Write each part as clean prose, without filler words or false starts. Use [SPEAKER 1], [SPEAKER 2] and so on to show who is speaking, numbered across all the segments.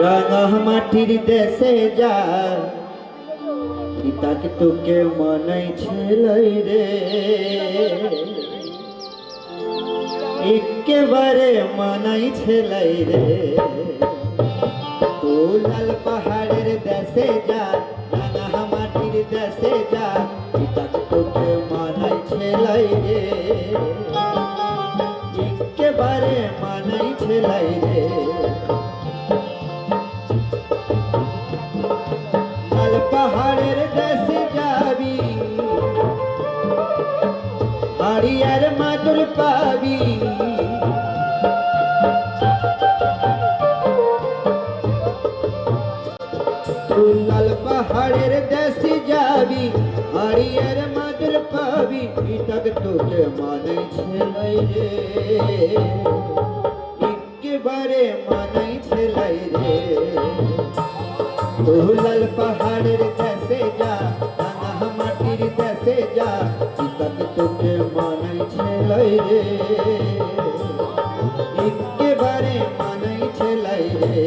[SPEAKER 1] রাঙা মাটির দেশে যা তাকে তোকে মানাই ছেলাই রে, একেবারে মানাই ছেলাই রে। তো লাল পাহাড়ের দেশে যা, রাঙা মাটির দেশে যা, তাকে তোকে মানাই ছেলাই রে, একেবারে মানাই ছেলাই রে। লাল পাহাড়ের দেশে যাবি, হাড়িয়ার মাদুর পাবি, লাল পাহাড়ের দেশে যাবি, হাড়িয়ার মাদুর পাবি, তাকে তোকে মানাই ছেলাই রে, একেবারে মানাই ছেলাই রে। লাল পাহাড়ের দেশে যা, রাঙা মাটির দেশে যা, তাকে তোকে মানাই ছেলাই রে, একেবারে মানাই ছেলাই রে।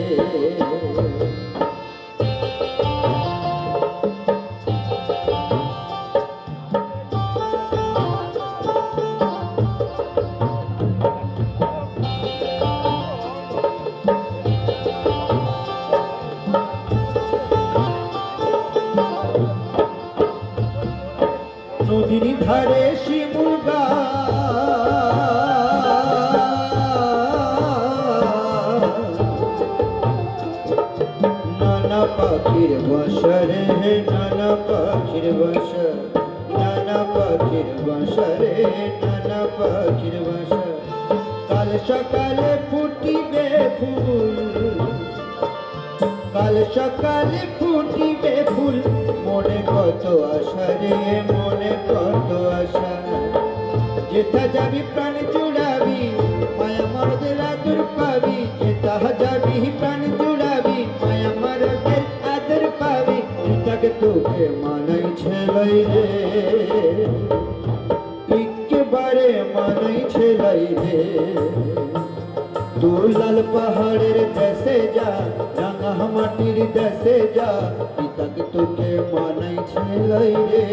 [SPEAKER 1] নদীর ধারে শিমুল নানা পাখির বাসরে, নানা পাখির বাসা, নানা পাখির বাসরে, নানা পাখির বাসা। কাল সকালে ফুটিবে ফুল, কাল সকালে ফুটিবে ফুল, মনে কত আশা রে, মনে কত আশা। যেথা যাবি প্রাণ জুড়াবি, মায়া মরদের আদর পাবি, যেথা যাবি প্রাণ জুড়াবি, মায়া মরদের আদর পাবি, তাকে তোকে মানাই ছেলাই রে, একেবারে মানাই ছেলাই রে। তু লাল পাহাড়ের দেশে যা, রাঙা মাটির দেশে যা, তাকে তোকে মানাই ছেলাই রে,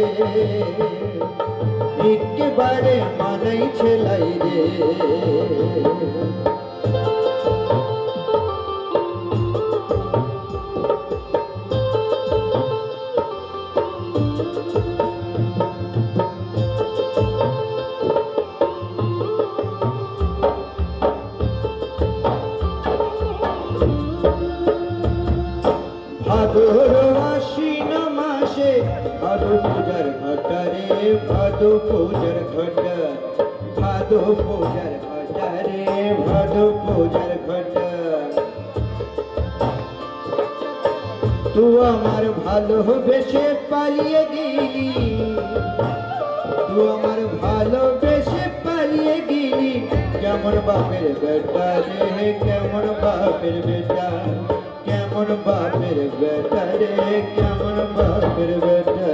[SPEAKER 1] একেবারে মানাই ছেলাই রে। ভাদর আশ্বিন মাসে, ভাদো পূজার ঘটা রে, ভাদো পূজার ঘটা, ভাদো পূজার ঘটা রে, ভাদো পূজার ঘটা। তু আমার ভালোবেসে পালিয়ে গেলি, তু আমার ভালোবেসে পালিয়ে গেলি, কেমন বাপের বেটা রে, কেমন বাপের বেটা, কেমন বাপের বেটা রে, কেমন বাপের বেটা।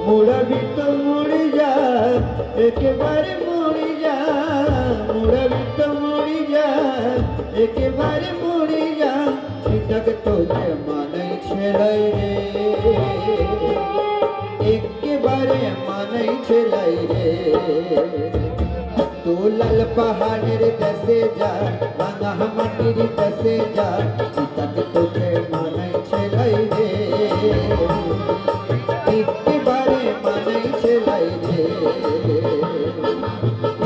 [SPEAKER 1] মুড়াবি তো মুড়ি যা, একেবারে মুড়ি যা, মুড়াবি তো মুড়ি যা, একেবারে মুড়ি যা, তাকে তোকে মানাই ছেলাই রে, একেবারে মানাই ছেলাই রে। তু লাল পাহাড়ের দেশে যা, রাঙা মাটির দেশে যা, তাকে তোকে মানাই ছেলাই রে, একেবারে মানাই ছেলাই রে,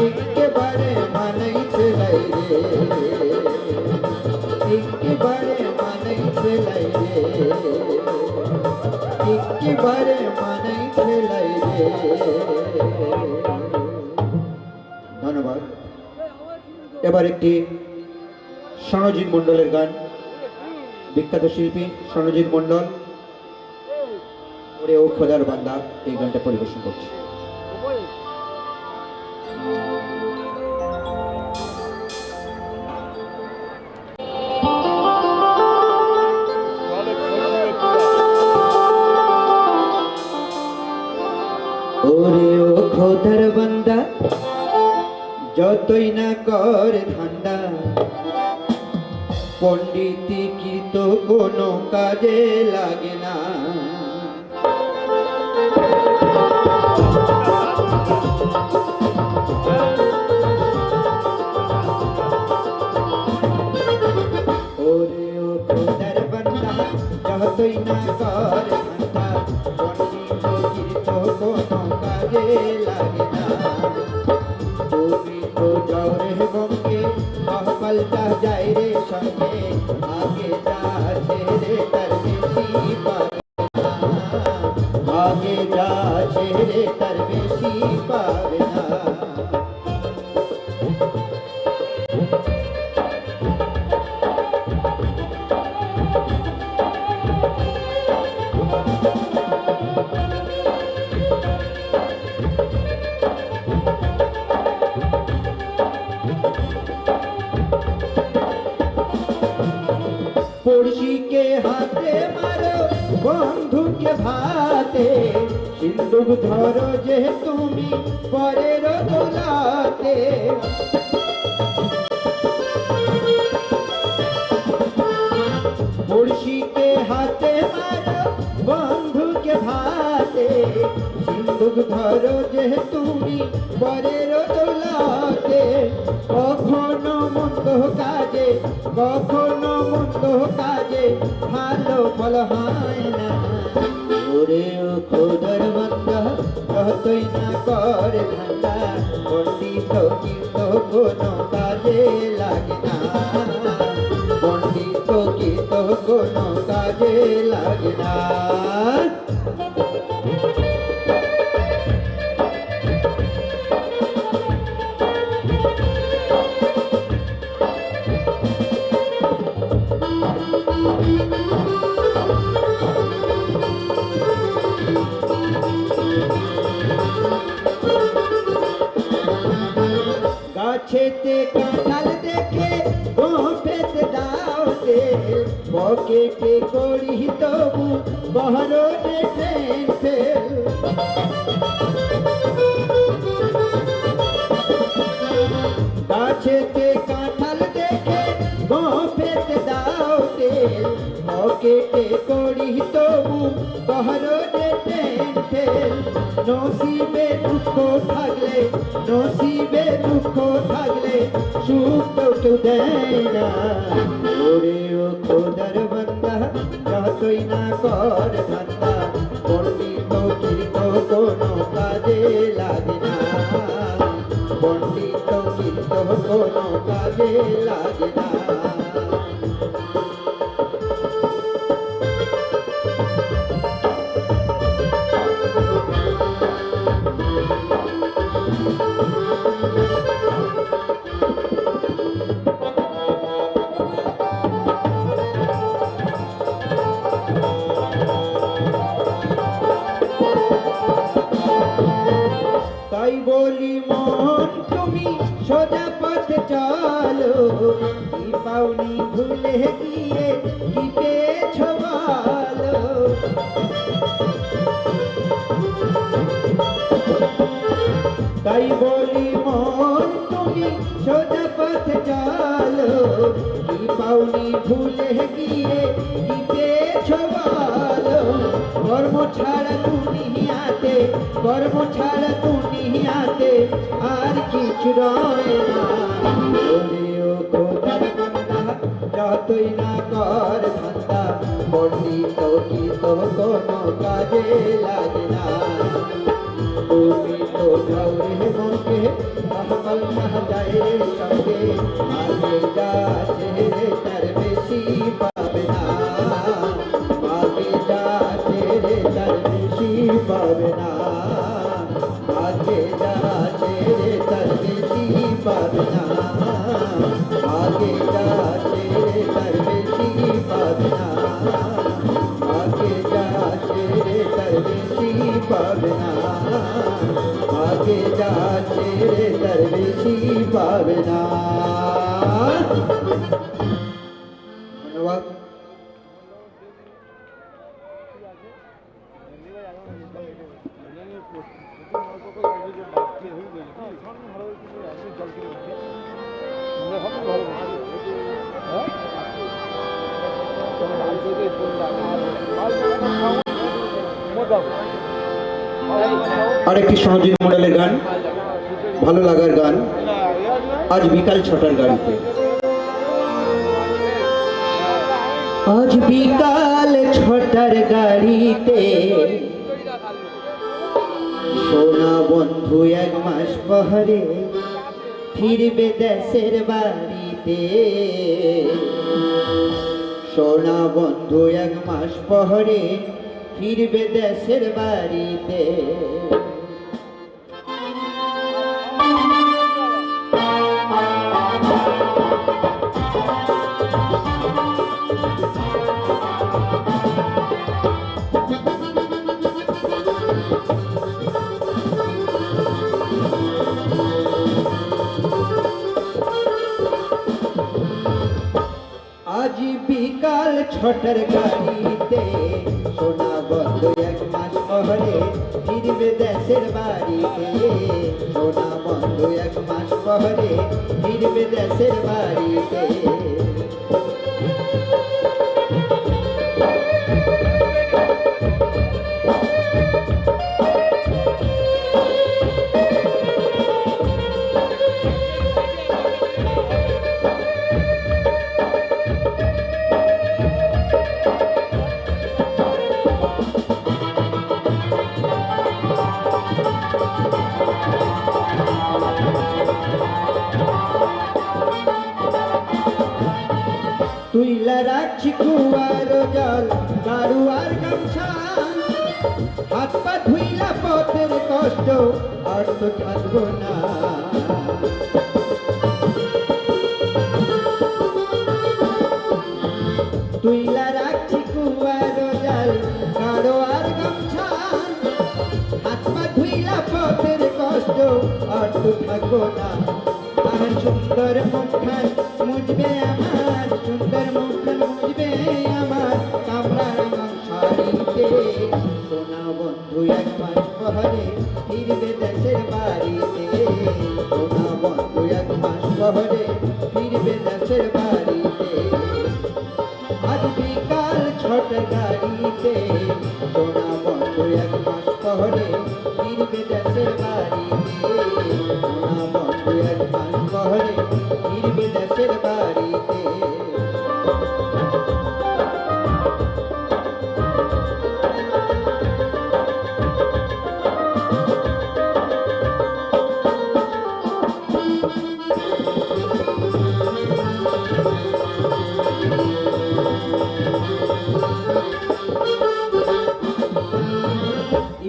[SPEAKER 1] একেবারে মানাই ছেলাই রে, একেবারে মানাই ছেলাই রে, একেবারে মানাই ছেলাই রে। ধন্যবাদ। এবার একটি সনজিৎ মণ্ডলের গান, বিখ্যাত শিল্পী সনজিৎ মণ্ডল, ওরে ও খোদার বান্দা, এই গানটা পরিবেশন করছে। ওরে ও খোদার বান্দা, যতই না কর ঠান্ডা, পণ্ডিতি কৃত কোনো কাজে লাগে না। ওরে ও খোদার বান্দা যতই না কর ধান্দা, পণ্ডিত কৃত কোনো কাজে লাগে না। তুমি তো যাও রে গঙ্গে, পাল্টা যায় রে সঙ্গে, আগে যা ছেড়ে তার বেশি পাবে না, আগে যা ছেড়ে তার বেশি পাবে না। पड़ोसी के हाथे मारो बंधु के भाते, सिंदूक धरो जे तुमी परेर दौलाते। पड़ोसी के हाथे मारो बंधु के भाते, सिंदूक धरो जे तुमी परेर दौलाते। कखनो मन्द काजे कखनो मन्द काजे भालो फल হয় না। ওরে ও খোদার বান্দা যতই না কর ধান্দা, পণ্ডিত কৃত কোনো কাজে লাগে না, পণ্ডিত কৃত কোনো কাজে লাগে না। গাছেতে কাঁঠাল দেখে গোপেতে দাও দে, পকেটে করি তবু বহরো ট্রেন ফেল। গাছেতে কাঁঠাল দেখে গোপেতে দাও দে, পকেটে করি তবু বহরো ট্রেন ফেল। নসিবে দুঃখ থাকলে নসিবে দুঃখ থাকলে সুখ তো কেউ দেয় না। ওরে ও খোদার বান্দা যতই না কর ধান্দা, পণ্ডিত কৃত কোনো কাজে লাগে না, পণ্ডিত কৃত কোনো কাজে লাগে না। তাই বলি মন তুমি সোজা পথে চলো, কি পাওনি ভুলে গিয়ে কি পেয়েছ বলো। তাই বলি মন তুমি সোজা পথে চলো, কি পাওনি ভুলে গিয়ে কি পেয়েছ বলো। কর্ম ছাড়া দুনিয়াতে কর্ম ছাড়া দুনিয়াতে আর কিছু রয় না। ওরে ও খোদার বান্দা যতই না কর ধান্দা, পণ্ডিত কৃত কোনো কাজে লাগে না। তুমি তো যাও রে মনকে, পাল না যায় রে সঙ্গে, আগে যা ছেড়ে তার বেশি পাবে না, আগে যা ছেড়ে তার বেশি পাবে না, আগে যা ছেড়ে তার বেশি পাবে না, আগে যা ছেড়ে তার বেশি পাবে না, আগে যা ছেড়ে তার বেশি পাবে না, আগে যা ছেড়ে তার বেশি পাবে না। ধন্যবাদ।
[SPEAKER 2] ভালো
[SPEAKER 1] আরেকটি সহজিৎ মডেলের গান, ভালো লাগার গান, আজ বিকাল 6টার গাড়িতে। আজ বিকাল 6টার গাড়িতে সোনা বন্ধু 1 মাস পরে ফিরবে দেশের বাড়িতে। সোনা বন্ধু 1 মাস পরে ফিরবে দেশের বাড়িতে। আজ বিকাল 6টার গাড়িতে সোনা বন্ধু 1 মাস পরে ফিরবে দেশের বাড়িতে। সোনা বন্ধু 1 মাস পরে ফিরবে দেশের বাড়িতে। তুইলা রাখছি কুয়ার জল কারু আর গামছা, হাত পা ধুইলা পথের কষ্ট আর তো থাকবো না। তুইলা রাখছি কুয়ার জল কারু আর গামছা, হাত পা ধুইলা পথের কষ্ট আর তো থাকবো না। আর সুন্দর মুখখান মুজবে আমার, সুন্দর মুখখান মুজবে আমার কামরার শাড়িতে। সোনা বন্ধু 1 মাস পরে ফিরবে দেশের বাড়িতে। সোনা বন্ধু 1 মাস পরে ফিরবে দেশের বাড়িতে। আজ বিকাল 6টার গাড়িতে সোনা বন্ধু 1 মাস পরে ফিরবে দেশের বাড়িতে। সোনা বন্ধু 1 মাস পরে ফিরবে দেশের বাড়িতে।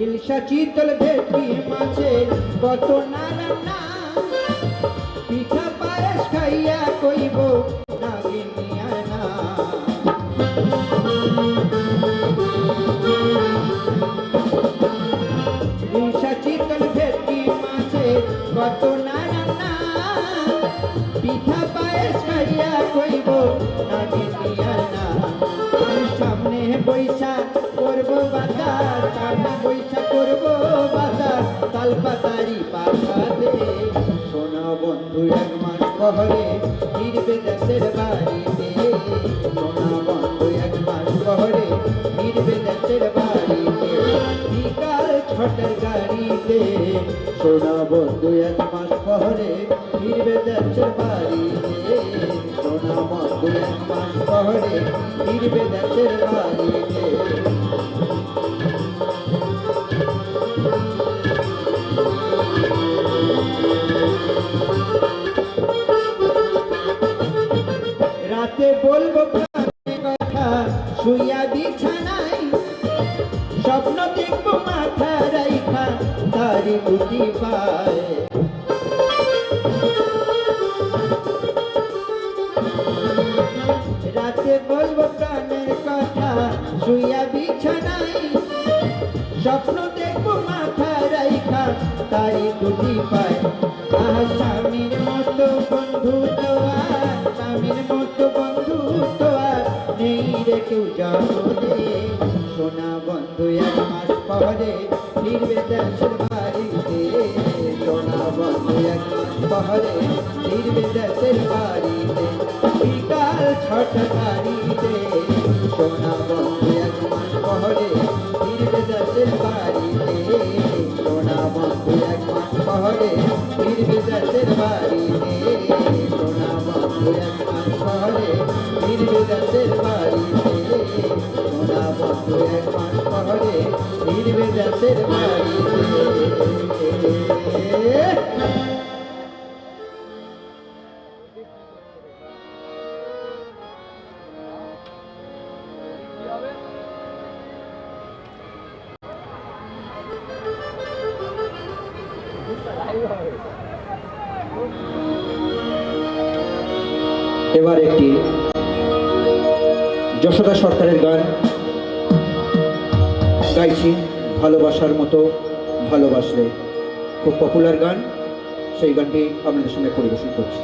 [SPEAKER 1] ইলশা চিতল ভেটকি মাছের কত না রান্না, পিঠা পায়েস খাইয়া কইব নাগিনিয়া না। ইলশা চিতল ভেটকি মাছের কত না রান্না, পিঠা পায়েস খাইয়া কইব নাগিনিয়া না। আর সামনে বৈশা করবো বাজার, সামনে বৈশা করবো বাজার তাল পাতারি পাতাতে। সোনা বন্ধু 1 মাস পরে ফিরবে দেশের বাড়িতে। সোনা বন্ধু 1 মাস পরে ফিরবে দেশের বাড়িতে। বিকাল 6টার গাড়িতে সোনা বন্ধু 1 মাস পরে ফিরবে দেশের বাড়িতে। সোনা বন্ধু 1 মাস পরে ফিরবে দেশের বাড়িতে। রাতে বলবো কথা শুইয়া বিছানায়, স্বপ্ন দেখবো মাথা রাইখা তারি বুঝি পায়। রাতে বলবো প্রাণের কথা শুইয়া বিছানায়, স্বপ্ন দেখবো মাথা রাইখা তারি বুঝি পায়। আহা স্বামীর মতো বন্ধু তো আর, স্বামীর মতো বন্ধু তো আর নেই রে কেউ জগতে। সোনা বন্ধু 1 মাস পরে ফিরবে দেশের বাড়িতে। সোনা বন্ধু 1 মাস পরে ফিরবে দেশের বাড়িতে। বিকাল 6টার গাড়িতে সোনা বন্ধু এক মাস পরে ফিরবে দেশের বাড়িতে সোনা বন্ধু এক মাস পরে ফিরবে দেশের বাড়িতে সোনা বন্ধু এক মাস পরে ফিরবে দেশের বাড়িতে সোনা বন্ধু এক মাস পরে ফিরবে দেশের বাড়িতে এবার একটি যশোদা সরকারের গান গাইছি, ভালোবাসার মতো ভালোবাসলে, খুব পপুলার গান। সেই গানটি আপনাদের সামনে পরিবেশন করছি।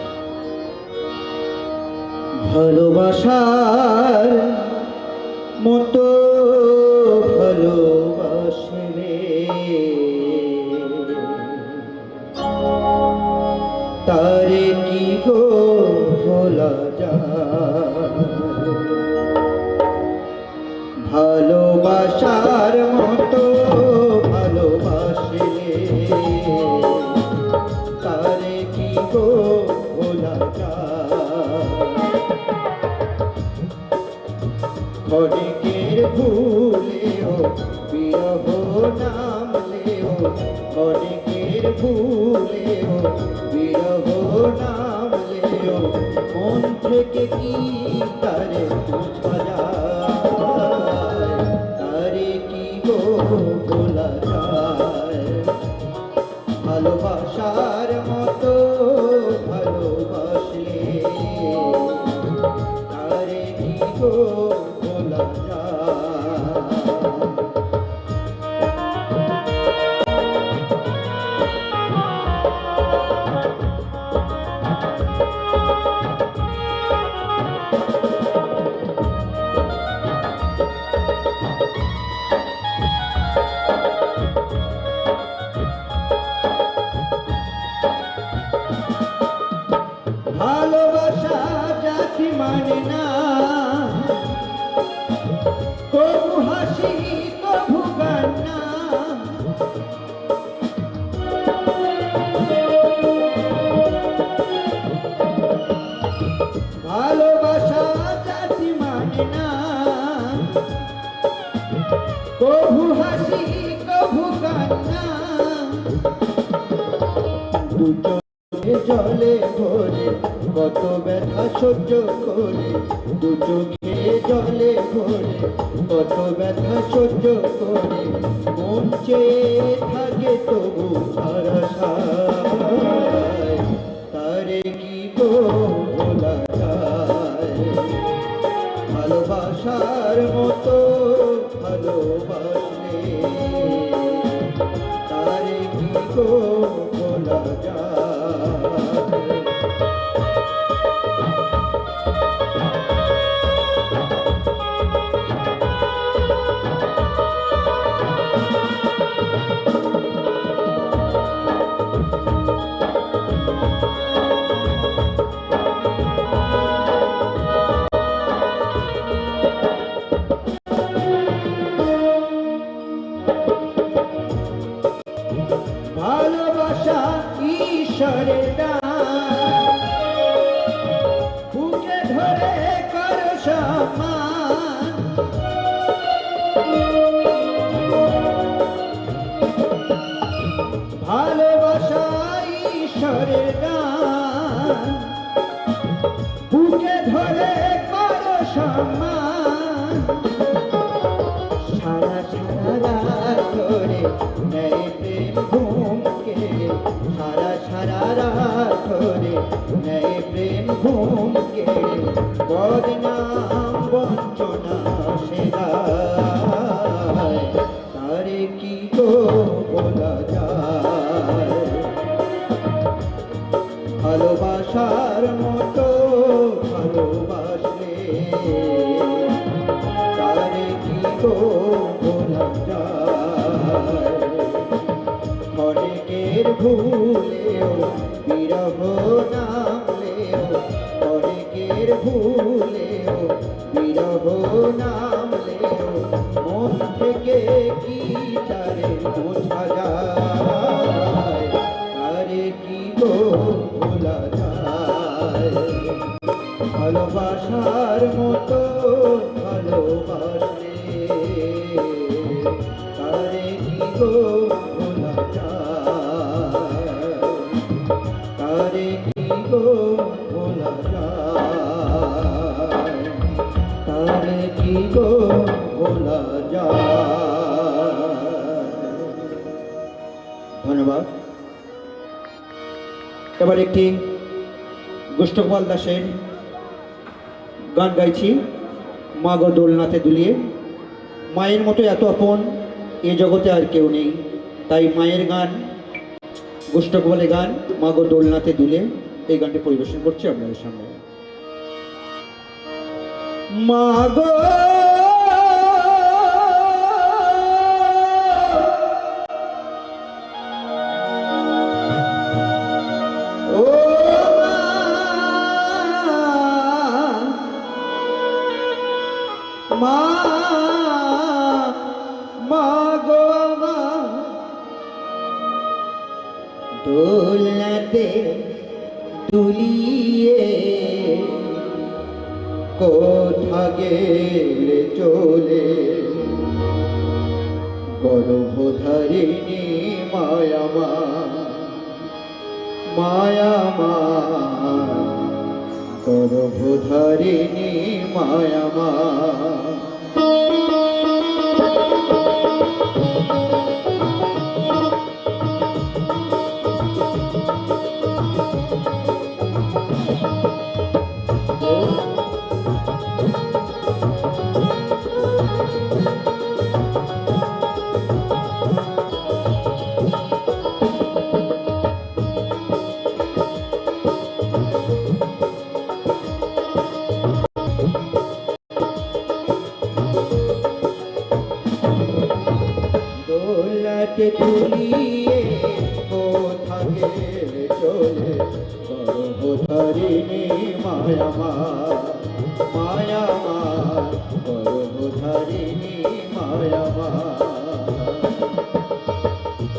[SPEAKER 1] ভালোবাসার মতো ভালোবাসলে তারে কি গো ভোলা যায়, ভালোবাসার মতো ভালোবাসলে তারে কি গো ভোলা যায়, ক্ষণিকের ভুলেও বিরহ নামলেও ক্ষণিকের ভুলেও বিরহ নামলেও মন থেকে কি তারে বোঝা যায়, তারে কি গো ভোলা যায়, ভালোবাসার মতো ভালোবাসলে তারে কি গো ভোলা যায়। ভালোবাসা জাতি মানে না, কবু হাসি কবু কান্না, ভালোবাসা জাতি মানে না, কবু হাসি কবু কান্না, দুটো জলে ভরে কত ব্যথা সহ্য করে, দু চোখে জলে ভরে কত ব্যথা সহ্য করে, মন চেয়ে থাকে তবু আশায় তারে কি গো ভোলা যায়, ভালোবাসার মতো ভালোবাসলে তারে কি গো ভোলা যায়। ভালোবাসা ঈশ্বরের দান, বুকে ধরে করো সম্মান, ভালোবাসা ঈশ্বরের দান, বুকে ধরে করো সম্মান, সারা সারা রাত ধরে নেয় প্রেম ঘুম কেড়ে, সারা সারা রাত ধরে নেয় প্রেম ঘুম কেড়ে, বদনাম বঞ্চনা সেরায় তারে কি গো বলা যায়, ভালোবাসার মতো ভালোবাসলে তারে কি গো বলা যায়, ক্ষণিকের ভুলেও বিরহ নামলেও ক্ষণিকের ভুলেও বিরহ বিরহ নামলেও মন থেকে কি তারে বোঝা যায়, তারে কি গো ভোলা যায়। ভালোবাসার মতো ভালোবাসলে তারে কি গো ভোলা যায়, তারে কি গো ভোলা যায়, তারে কি গো ভোলা যায়। ধন্যবাদ। এবার একটি গোষ্ঠগোপাল দাসের গান গাইছি, মা গো দোলনাতে দুলিয়ে। মায়ের মতো এত আপন এ জগতে আর কেউ নেই, তাই মায়ের গান, গোষ্ঠগোপালের গান মা গো দোলনাতে দুলে, এই গানটি পরিবেশন করছি আপনাদের সামনে। মা গো মা, মা গো মা, দোলনাতে দুলিয়ে কোথা গেলে চলে, গর্ভধারিণী মায়া মা, মায়া মা, গর্ভধারিণী মায়া মা। দোলনাতে দুলিয়ে কোথা গেলে চলে, গর্ভধারিণী মায়া মা, মায়া মা, গর্ভধারিণী মায়া মা।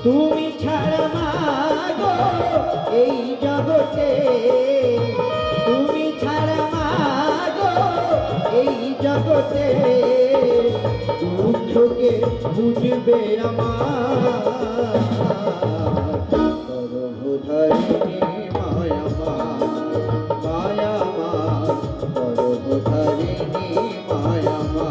[SPEAKER 1] তুমি ছাড়া মা গো এই জগতে, তুমি ছাড়া মা গো এই জগতে, দুঃখকে বুঝবে আমার, গর্ভধারিণী মায়া মা, মায়া মা, গর্ভধারিণী মায়া মা।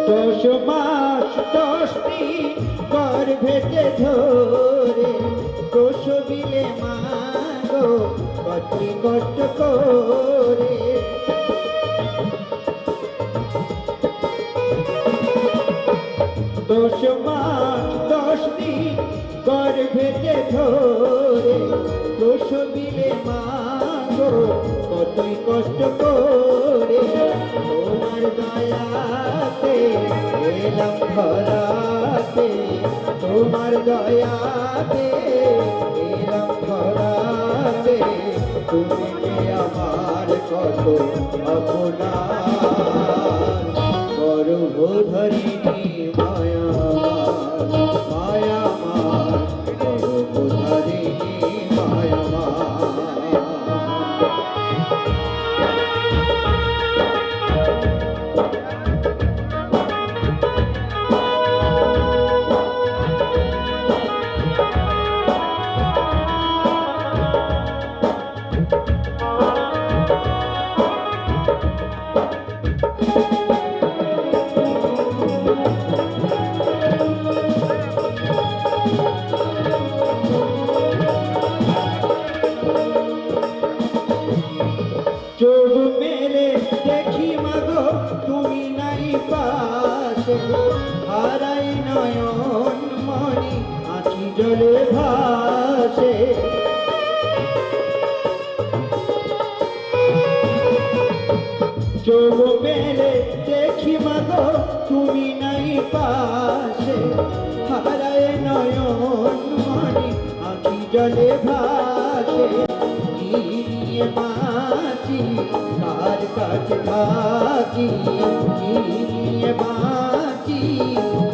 [SPEAKER 1] দশ মাস 10 দিন গর্ভেতে ধরে প্রসবিলে মা গো কত কষ্ট করে, 10 মাস 10 দিন গর্ভেতে ধরে প্রসবিলে মা গো কতই কষ্ট করে, তোমার দয়াতে এলাম ধরাতে, তোমার দয়াতে এলাম ধরাতে, তুমি যে আমার কত আপনার, গর্ভধারিণী মায়া মায়া মা, গর্ভধারিণী মায়া মা। মেলে দেখি মাগো তুমি নাই পাশে, হারাই নয়ন মনি আঁখি জলে ভাসে। চোখ মেলে দেখি মাগো তুমি নাই পাশে, হারায় নয়ন মনি আঁখি জলে ভাসে। কি নিয়ে বাঁচি কার কাছে থাকি, কি নিয়ে বাঁচি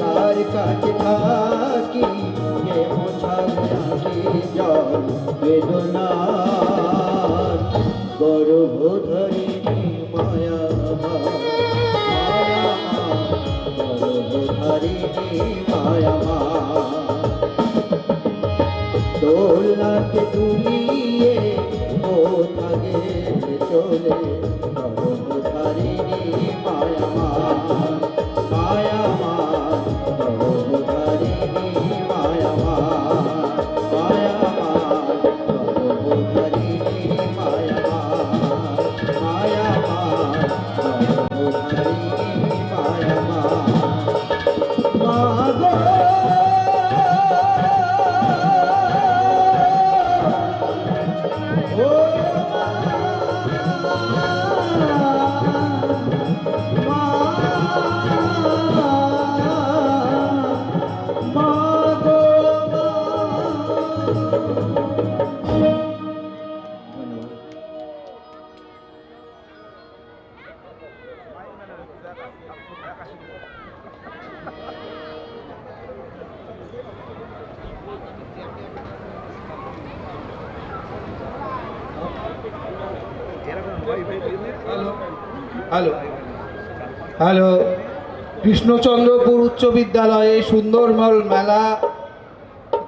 [SPEAKER 1] কার কাছে থাকি, কে মোছাবে আঁখি জল বেদনার, গর্ভধারিণী মায়া গর্ভধারিণী মায়া দোলনাকে তুলিয়ে কোথা গেলে চলে, গর্ভধারিণী মায়া মায়া গর্ভধারিণী মায়া মায়া গর্ভধারিণী মায়া মায়া গর্ভধারিণী মায়া মাগো।
[SPEAKER 2] হ্যালো হ্যালো কৃষ্ণচন্দ্রপুর উচ্চ বিদ্যালয়ে সুন্দরমল মেলা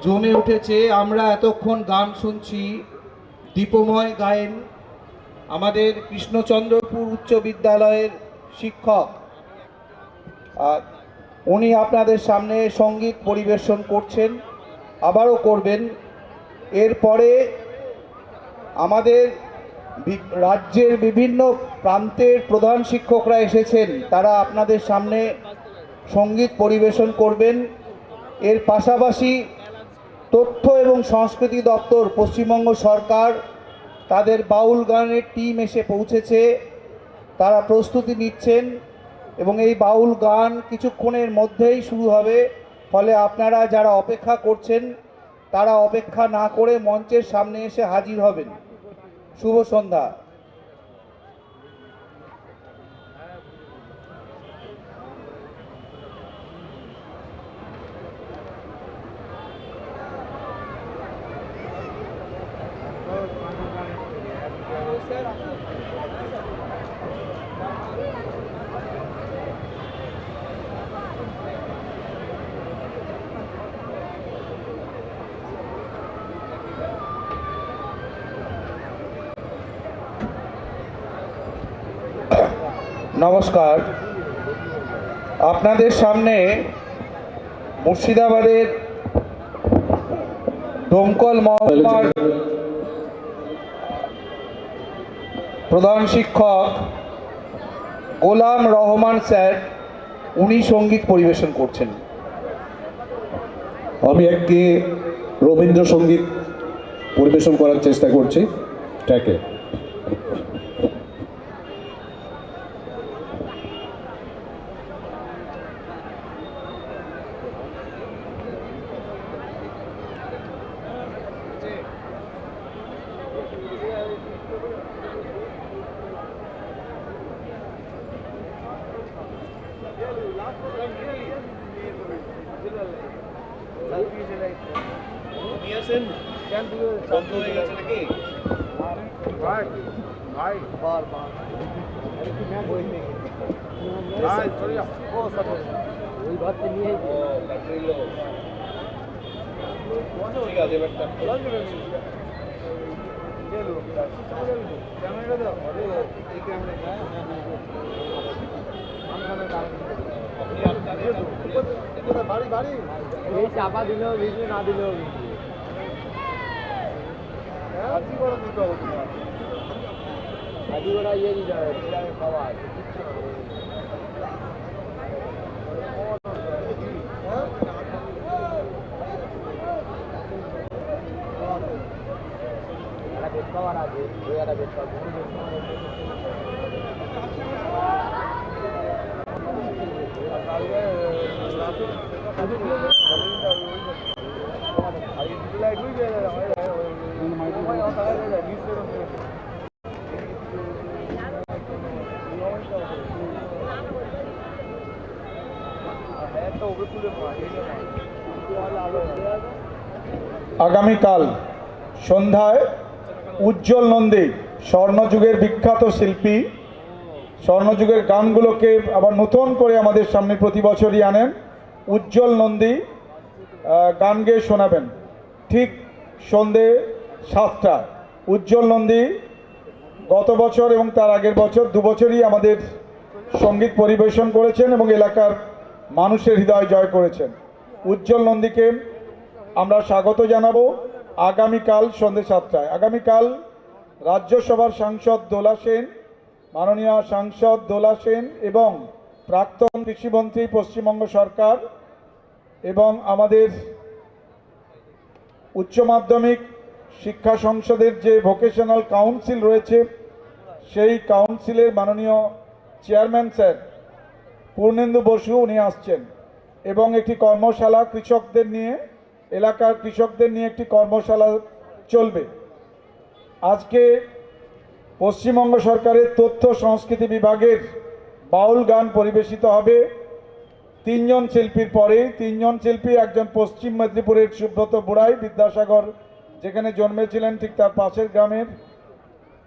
[SPEAKER 2] জমে উঠেছে। আমরা এতক্ষণ গান শুনছি, দীপময় গায়েন আমাদের কৃষ্ণচন্দ্রপুর উচ্চ বিদ্যালয়ের শিক্ষক, উনি আপনাদের সামনে সঙ্গীত পরিবেশন করছেন, আবারও করবেন। এরপরে আমাদের রাজ্যের বিভিন্ন প্রান্তের প্রধান শিক্ষকরা এসেছেন, তারা আপনাদের সামনে সঙ্গীত পরিবেশন করবেন। এর পাশাপাশি তথ্য এবং সংস্কৃতি দপ্তর পশ্চিমবঙ্গ সরকার তাদের বাউল গানের টিম এসে পৌঁছেছে, তারা প্রস্তুতি নিচ্ছেন এবং এই বাউল গান কিছুক্ষণের মধ্যেই শুরু হবে। ফলে আপনারা যারা অপেক্ষা করছেন তারা অপেক্ষা না করে মঞ্চের সামনে এসে হাজির হবেন। শুভ সন্ধ্যা। নমস্কার, আপনাদের সামনে মুর্শিদাবাদের দমকল মহকুমার প্রধান শিক্ষক গোলাম রহমান স্যার, উনি সঙ্গীত পরিবেশন করছেন।
[SPEAKER 3] আমি একটি রবীন্দ্রসঙ্গীত পরিবেশন করার চেষ্টা করছি ট্র্যাকে।
[SPEAKER 4] চাপা দিলেও ভিডিও না দিলেও गाड़ी घोड़ा ये नहीं जा रहा है खावा
[SPEAKER 2] আগামীকাল সন্ধ্যায় উজ্জ্বল নন্দী স্বর্ণযুগের বিখ্যাত শিল্পী স্বর্ণযুগের গানগুলোকে আবার নতুন করে আমাদের সামনে প্রতি বছরই আনেন। উজ্জ্বল নন্দী গান গেয়ে শোনাবেন ঠিক সন্ধে 7টায়। উজ্জ্বল নন্দী গত বছর এবং তার আগের বছর 2 বছরই আমাদের সঙ্গীত পরিবেশন করেছেন এবং এলাকার মানুষের হৃদয় জয় করেছেন। উজ্জ্বল নন্দীকে আমরা স্বাগত জানাবো আগামীকাল সন্ধে 7টায়। আগামীকাল রাজ্যসভার সাংসদ দোলা সেন, মাননীয় সাংসদ দোলা সেন এবং প্রাক্তন কৃষিমন্ত্রী পশ্চিমবঙ্গ সরকার এবং আমাদের উচ্চ মাধ্যমিক শিক্ষা সংসদের যে ভোকেশনাল কাউন্সিল রয়েছে সেই কাউন্সিলের মাননীয় চেয়ারম্যান স্যার পূর্ণেন্দু বসু উনি আসছেন এবং একটি কর্মশালা কৃষকদের নিয়ে, এলাকার কৃষকদের নিয়ে একটি কর্মশালা চলবে। আজকে পশ্চিমবঙ্গ সরকারের তথ্য সংস্কৃতি বিভাগের বাউল গান পরিবেশিত হবে 3 জন শিল্পীর পরে। 3 জন শিল্পী, একজন পশ্চিম মেদিনীপুরের সুব্রত বুড়াই, বিদ্যাসাগর যেখানে জন্মেছিলেন ঠিক তার পাশের গ্রামের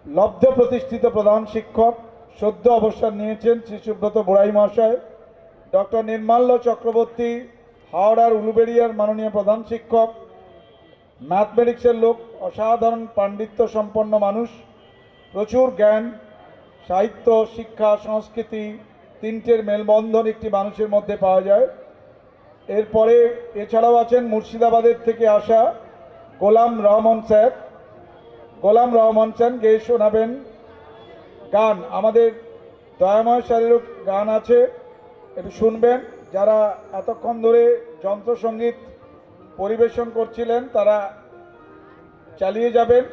[SPEAKER 2] লব্ধ প্রতিষ্ঠিত প্রধান শিক্ষক, সদ্য অবসর নিয়েছেন শ্রী সুব্রত বুড়াই মহাশয়। ডক্টর নির্মাল্য চক্রবর্তী হাওড়ার উলুবেড়িয়ার মাননীয় প্রধান শিক্ষক, ম্যাথমেটিক্সের লোক, অসাধারণ পাণ্ডিত্য সম্পন্ন মানুষ, প্রচুর জ্ঞান, সাহিত্য, শিক্ষা, সংস্কৃতি তিনটের মেলবন্ধন একটি মানুষের মধ্যে পাওয়া যায়। এরপরে এছাড়াও আছেন মুর্শিদাবাদের থেকে আসা গোলাম রহমান স্যার। গোলাম রহমান স্যার গেয়ে শোনাবেন গান। আমাদের দয়াময় স্যারেরও গান আছে, একটু শুনবেন। যারা এতক্ষণ ধরে যন্ত্রসঙ্গীত পরিবেশন করছিলেন তারা চালিয়ে যাবেন।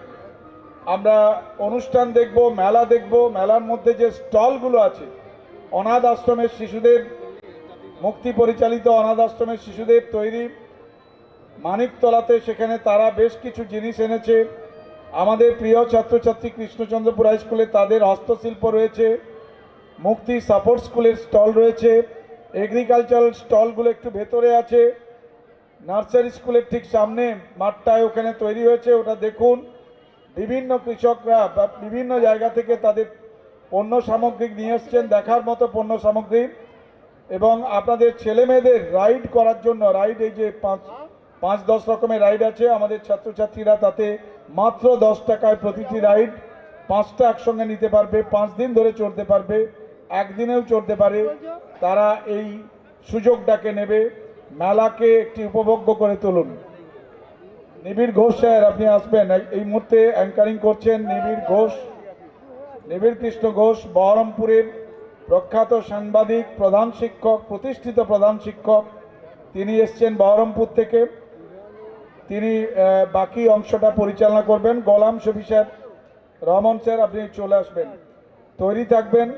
[SPEAKER 2] আমরা অনুষ্ঠান দেখব, মেলা দেখব। মেলার মধ্যে যে স্টলগুলো আছে, অনাথ আশ্রমের শিশুদের, মুক্তি পরিচালিত অনাথ আশ্রমের শিশুদের তৈরি মানিকতলাতে, সেখানে তারা বেশ কিছু জিনিস এনেছে। আমাদের প্রিয় ছাত্রছাত্রী কৃষ্ণচন্দ্রপুর হাই স্কুলে তাদের হস্তশিল্প রয়েছে, মুক্তি সাপোর্ট স্কুলের স্টল রয়েছে, এগ্রিকালচারাল স্টলগুলো একটু ভেতরে আছে, নার্সারি স্কুলের ঠিক সামনে মাঠটায় ওখানে তৈরি হয়েছে, ওটা দেখুন। বিভিন্ন কৃষকরা বা বিভিন্ন জায়গা থেকে তাদের পণ্য সামগ্রী নিয়ে এসছেন, দেখার মতো পণ্য সামগ্রী। এবং আপনাদের ছেলে মেয়েদের রাইড করার জন্য, রাইড এই যে 5-10 রকমের রাইড আছে, আমাদের ছাত্রছাত্রীরা তাতে মাত্র 10 টাকায় প্রতিটি রাইড 5টা একসঙ্গে নিতে পারবে, 5 দিন ধরে চড়তে পারবে, একদিনেও চড়তে পারে। তারা এই সুযোগটাকে নেবে, মেলাকে একটি উপভোগ্য করে তুলুন। নিবিড় ঘোষ স্যার আপনি আসবেন, এই মুহূর্তে অ্যাঙ্কারিং করছেন নিবিড় ঘোষ, নিবিড় কৃষ্ণ ঘোষ, বহরমপুরের প্রখ্যাত সাংবাদিক, প্রধান শিক্ষক, প্রতিষ্ঠিত প্রধান শিক্ষক। তিনি এসছেন বহরমপুর থেকে, তিনি বাকি অংশটা পরিচালনা করবেন। গোলাম শফি স্যার, রহমান স্যার আপনি চলে আসবেন, তৈরি থাকবেন।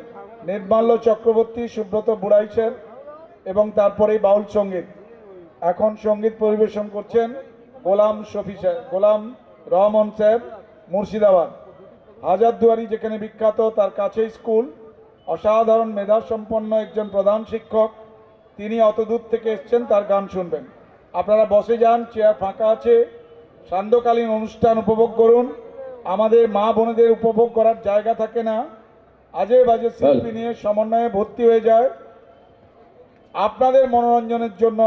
[SPEAKER 2] নির্মাল্য চক্রবর্তী, সুব্রত বুড়াই স্যার এবং তারপরেই বাউল সঙ্গীত। এখন সঙ্গীত পরিবেশন করছেন গোলাম শফি স্যার, গোলাম রহমান স্যার, মুর্শিদাবাদ। হাজারদুয়ারি যেখানে বিখ্যাত, তার কাছেই স্কুল, অসাধারণ মেধাসম্পন্ন একজন প্রধান শিক্ষক, তিনি অত দূর থেকে এসছেন, তার গান শুনবেন। আপনারা বসে যান, চেয়ার ফাঁকা আছে। সান্ধ্যকালীন অনুষ্ঠান উপভোগ করুন। আমাদের মা বোনেদের উপভোগ করার জায়গা থাকে না, আজে বাজে শিল্পী নিয়ে সমন্বয়ে ভর্তি হয়ে যায়। আপনাদের মনোরঞ্জনের জন্য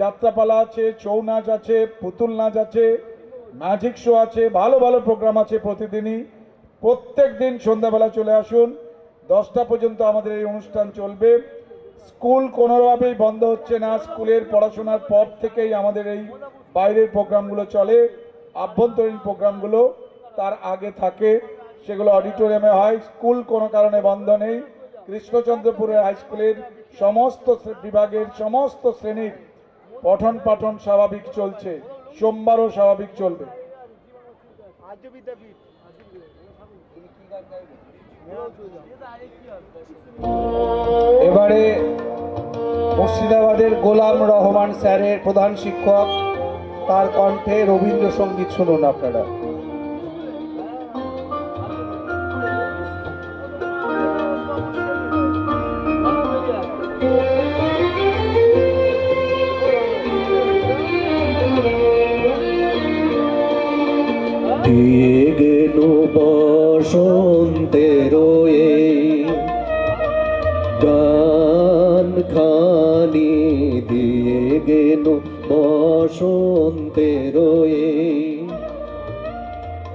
[SPEAKER 2] যাত্রাপালা আছে, ছৌ নাচ আছে, পুতুল নাচ আছে, ম্যাজিক শো আছে, ভালো ভালো প্রোগ্রাম আছে প্রতিদিনই। প্রত্যেক দিন সন্ধ্যাবেলা চলে আসুন, 10টা পর্যন্ত আমাদের এই অনুষ্ঠান চলবে। স্কুল কোনোভাবেই বন্ধ হচ্ছে না, স্কুলের পড়াশোনার পর থেকেই আমাদের এই বাইরের প্রোগ্রামগুলো চলে, আভ্যন্তরীণ প্রোগ্রামগুলো তার আগে থাকে।
[SPEAKER 5] সেগুলো অডিটোরিয়ামে হয়। স্কুল কোনো কারণে বন্ধ নেই। কৃষ্ণচন্দ্রপুরের হাই স্কুলের সমস্ত বিভাগের সমস্ত শ্রেণীর পঠন পাঠন স্বাভাবিক চলছে, সোমবারও স্বাভাবিক চলবে।
[SPEAKER 2] এবারে মুর্শিদাবাদের গোলাম রহমান স্যারের প্রধান শিক্ষক, তার কণ্ঠে রবীন্দ্রসঙ্গীত শুনুন আপনারা।
[SPEAKER 3] দিয়ে গেল বসন্তের এই গান খানি, দিয়ে গেল বসন্তের এই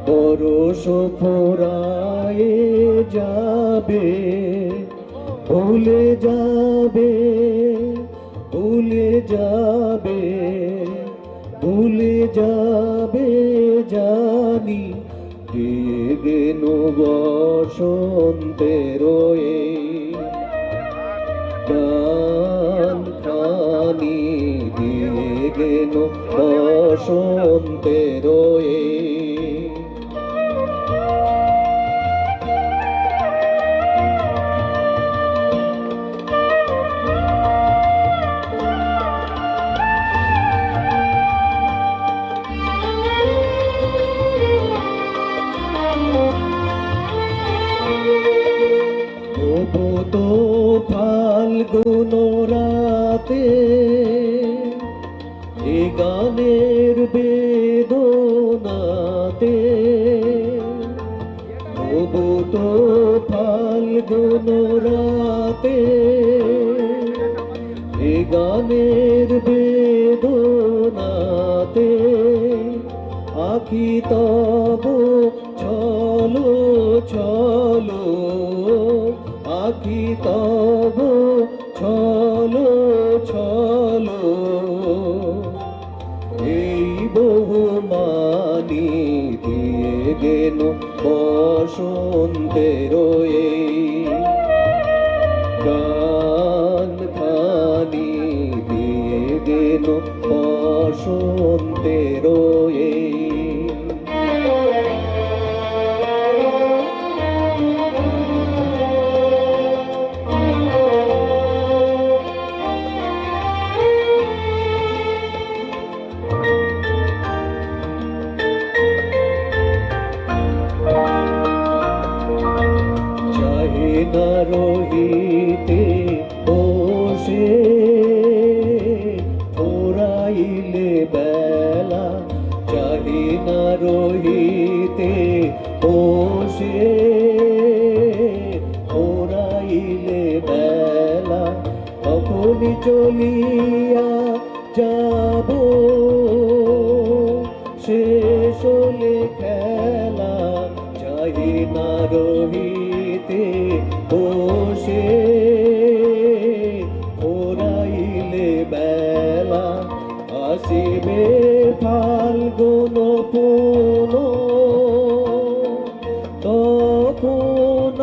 [SPEAKER 3] বরষ ফোরায়ে যাবে, ভুলে যাবে, ভুলে যাবে, ভুলে যাবে জানি, দিয়ে গেল বসন্তের এই গান খানি, দিয়ে গেল বসন্তের এই তো ফাল্গুন রাতে এ গানের বেদনাতে, তবু তো ফাল্গুন রাতে এ গানের বেদনাতে, আখি তব চলো চলো, আখি তব চলো চলো, এই বহুমানি দিয়ে গেল বসন্তের এই গান খানি, দিয়ে গেল বসন্তের এই না রহিতে বসে ওরাইলে বেলা, চাহি না রহিতে বসে ওরাইলে বেলা, তখনই চলিয়া যাব শেষ হলে খেলা, চাহি না রহিতে বসে ওরাইলে বেলা, আসিবে ফাল্গুন পুন, তখন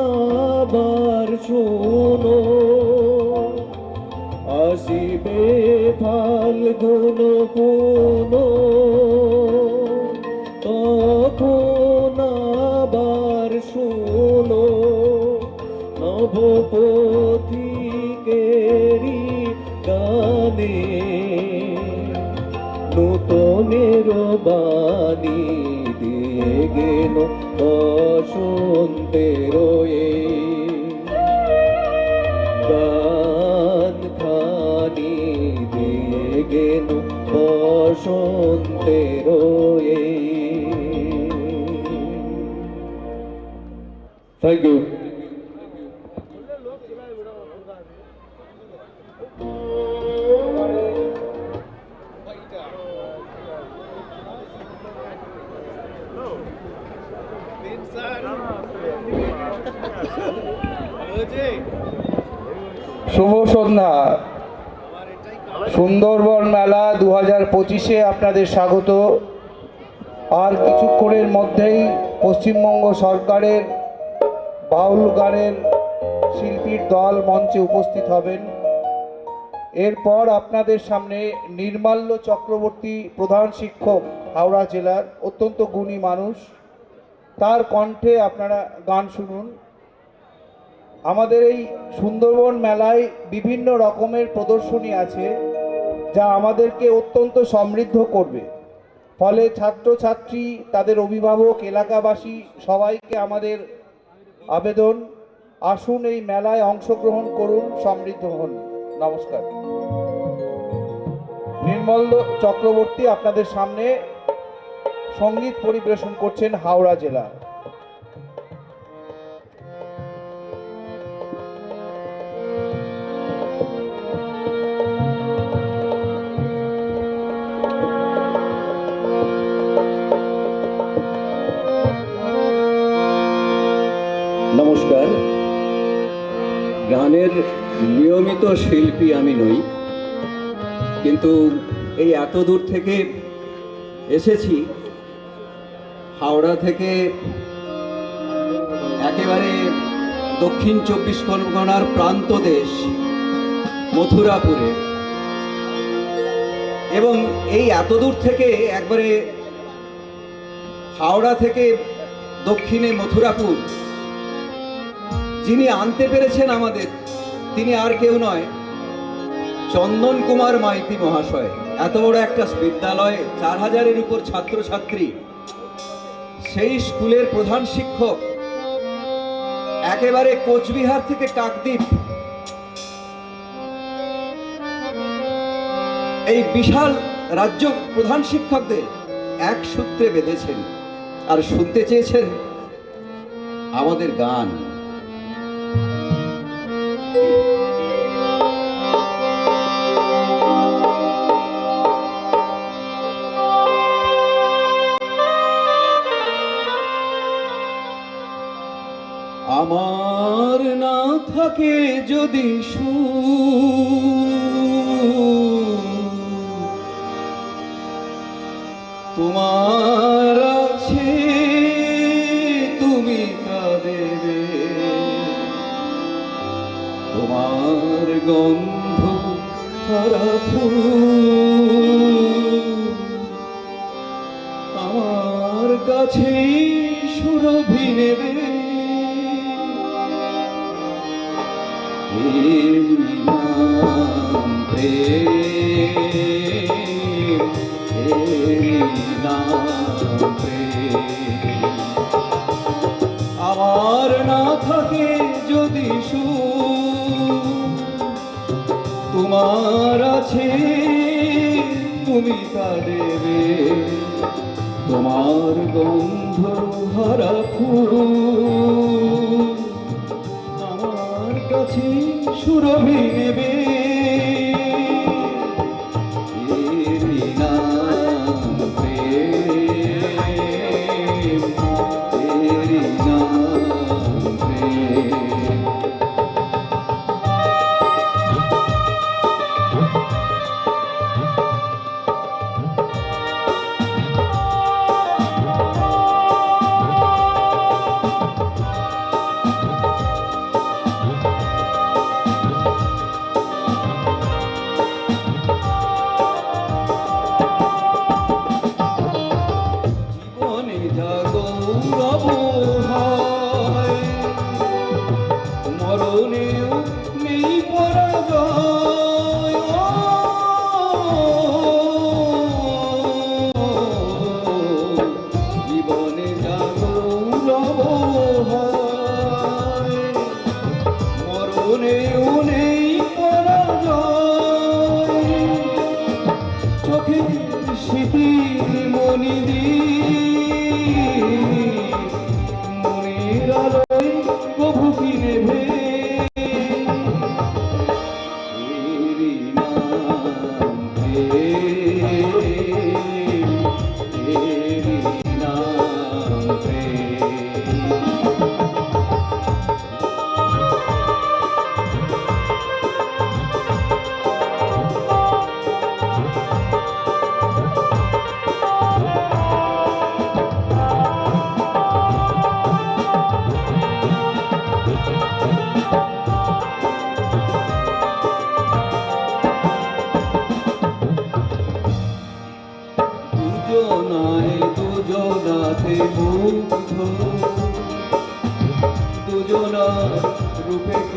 [SPEAKER 3] আবার শোনো, আসিবে ফাল্গুন পুন, তখন আবার শোনো, নবপথিকেরি গানে নূতনের বাণী, দিয়ে গেল বসন্তের এই গান খানি, দিয়ে গেল বসন্তের এই। Thank you.
[SPEAKER 2] শুভ সন্ধ্যা। সুন্দরবন মেলা 2025-এ আপনাদের স্বাগত। আর কিছুক্ষণের মধ্যেই পশ্চিমবঙ্গ সরকারের বাউল গানের শিল্পীর দল মঞ্চে উপস্থিত হবেন। এরপর আপনাদের সামনে নির্মাল্য চক্রবর্তী, প্রধান শিক্ষক হাওড়া জেলার, অত্যন্ত গুণী মানুষ, তার কণ্ঠে আপনারা গান শুনুন। আমাদের এই সুন্দরবন মেলায় বিভিন্ন রকমের প্রদর্শনী আছে যা আমাদেরকে অত্যন্ত সমৃদ্ধ করবে। ফলে ছাত্রছাত্রী, তাদের অভিভাবক, এলাকাবাসী সবাইকে আমাদের আবেদন, আসুন এই মেলায় অংশগ্রহণ করুন, সমৃদ্ধ হন। নমস্কার। নির্মল চক্রবর্তী আপনাদের সামনে সঙ্গীত পরিবেশন করছেন হাওড়া জেলা।
[SPEAKER 3] নমস্কার। গানের নিয়মিত শিল্পী আমি নই, কিন্তু এই এত দূর থেকে এসেছি, হাওড়া থেকে একেবারে দক্ষিণ 24 পরগনার প্রান্ত দেশ মথুরাপুরে, এবং এই এত দূর থেকে একবারে হাওড়া থেকে দক্ষিণে মথুরাপুর যিনি আনতে পেরেছেন আমাদের, তিনি আর কেউ নয়, চন্দন কুমার মাইতি মহাশয়। এত বড় একটা বিদ্যালয়ে 4000-এর উপর ছাত্রছাত্রী, সেই স্কুলের প্রধান শিক্ষক, একেবারে কোচবিহার থেকে কাকদ্বীপ, এই বিশাল রাজ্য প্রধান শিক্ষকদের এক সূত্রে বেঁধেছেন আর শুনতে চেয়েছেন আমাদের গান। আমার না থাকে যদি তোমার আছে তুমি তা দেবে, তোমার গন্ধ হারা ফুল আমার কাছে সুরভি নেবে। আমার না থাকে যদি তোমার আছে তুমি তা দেবে, তোমার গন্ধ হারা ফুল আমার কাছে সুরভি নেবে। এরই নাম প্রেম, এরই নাম প্রেম।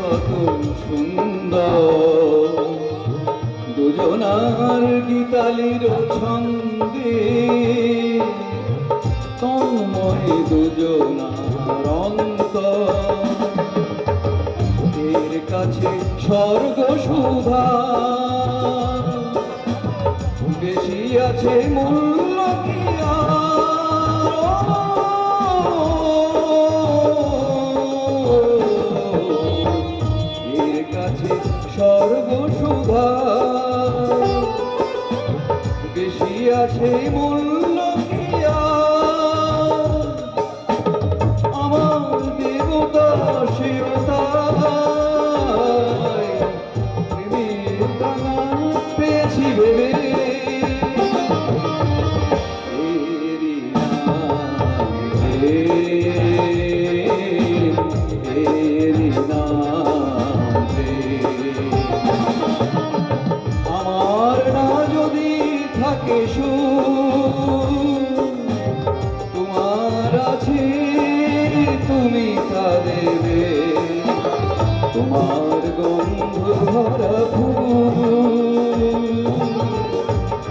[SPEAKER 3] কত সুন্দর, দুজনার গীতালির ছন্দে তন্ময় দুজনার অন্তর। এর কাছে স্বর্গ সুধা বেশি আছে মূল্য কি এর কাছে স্বর্গ সুধা বেশি আছে মূল্য কি আমার দেবতা শিবতা প্রেমের বাগান পেয়েছি ভেবে। এরি নাম প্রেম, এরি নাম প্রেম। আমার না যদি থাকে সুখ, তোমার আছে তুমি তা দেবে। তোমার গন্ধ ভরা ফুল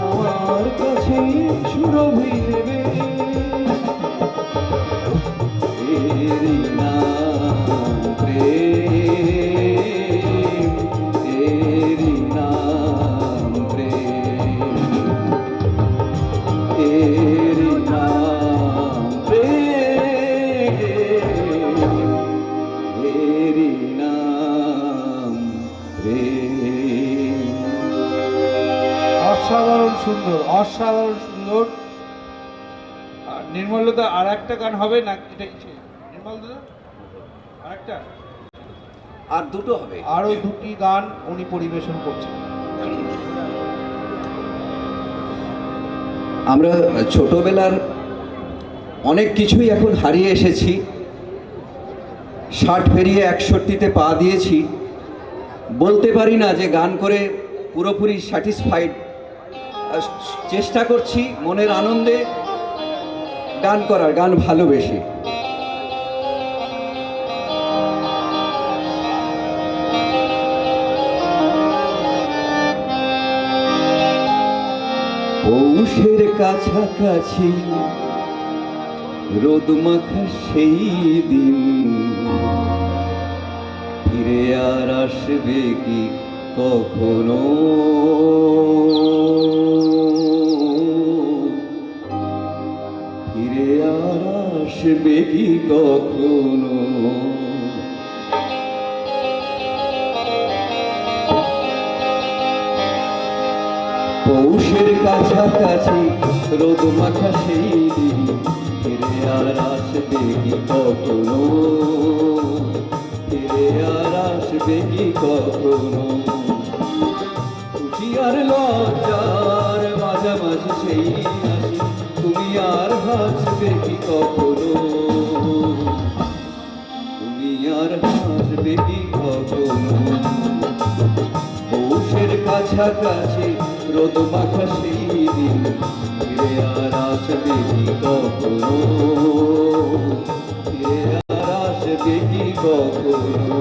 [SPEAKER 3] আমার কাছে সুরভি দেবে। এরি নাম প্রেম, এরি নাম প্রেম, এরি নাম প্রেম, এরি নাম প্রেম।
[SPEAKER 2] অসাধারণ সুন্দর, অসাধারণ সুন্দর। আর নির্মলদা আর একটা গান হবে না, এটা কি নির্মলদা আর একটা?
[SPEAKER 3] আর দুটো হবে,
[SPEAKER 2] আরো দুটি গান উনি পরিবেশন করছেন।
[SPEAKER 3] আমরা ছোটবেলার অনেক কিছুই এখন হারিয়ে এসেছি। 60 পেরিয়ে 61তে পা দিয়েছি। বলতে পারি না যে গান করে পুরোপুরি স্যাটিসফাইড। চেষ্টা করছি মনের আনন্দে গান করার, গান ভালোবেসে। পৌষের কাছাকাছি রোদ মাখা সেই দিন ফিরে আর আসবে কি কখনো? ফিরে আর আসবে কি কখনো? পৌষের কাছাকাছি রোদ মাখা সেই দিন ফিরে আর আসবে কি কখনো? ফিরে আর আসবে কি কখনো? খুশি আর লজ্জার মাঝামাঝি সেই হাসি তুমি আর হাসবে কি কখনো? তুমি আর হাসবে কি কখনো? পৌষের কাছাকাছি রোদ মাখা সেই দিন ফিরে আর আসবে কি কখনো? ফিরে আর আসবে কি কখনো?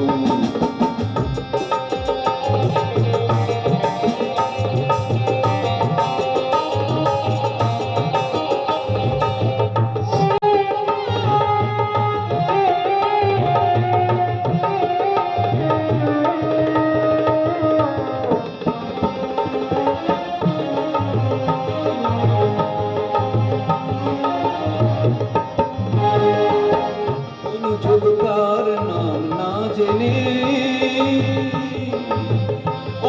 [SPEAKER 3] অনুযোগকার নাম না জেনে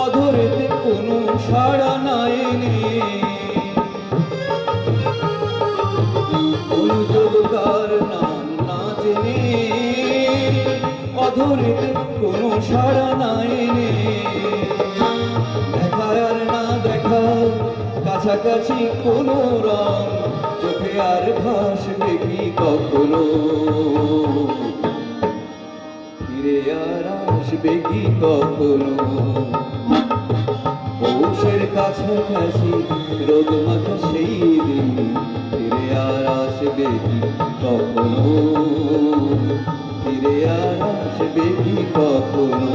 [SPEAKER 3] অধরেতে কোনো সাড়া না এনে, অনুযোগকার নাম না জেনে অধরেতে কোনো সাড়া না এনে, দেখা আর না দেখা কাছাকাছি কোনো রং চোখে আর ভাসবে কি কখনো? ফিরে আর আসবে কি কখনো? পৌষের কাছাকাছি রোদ মাখা সেই দিন ফিরে আর আসবে কি কখনো? ফিরে আর আসবে কি কখনো?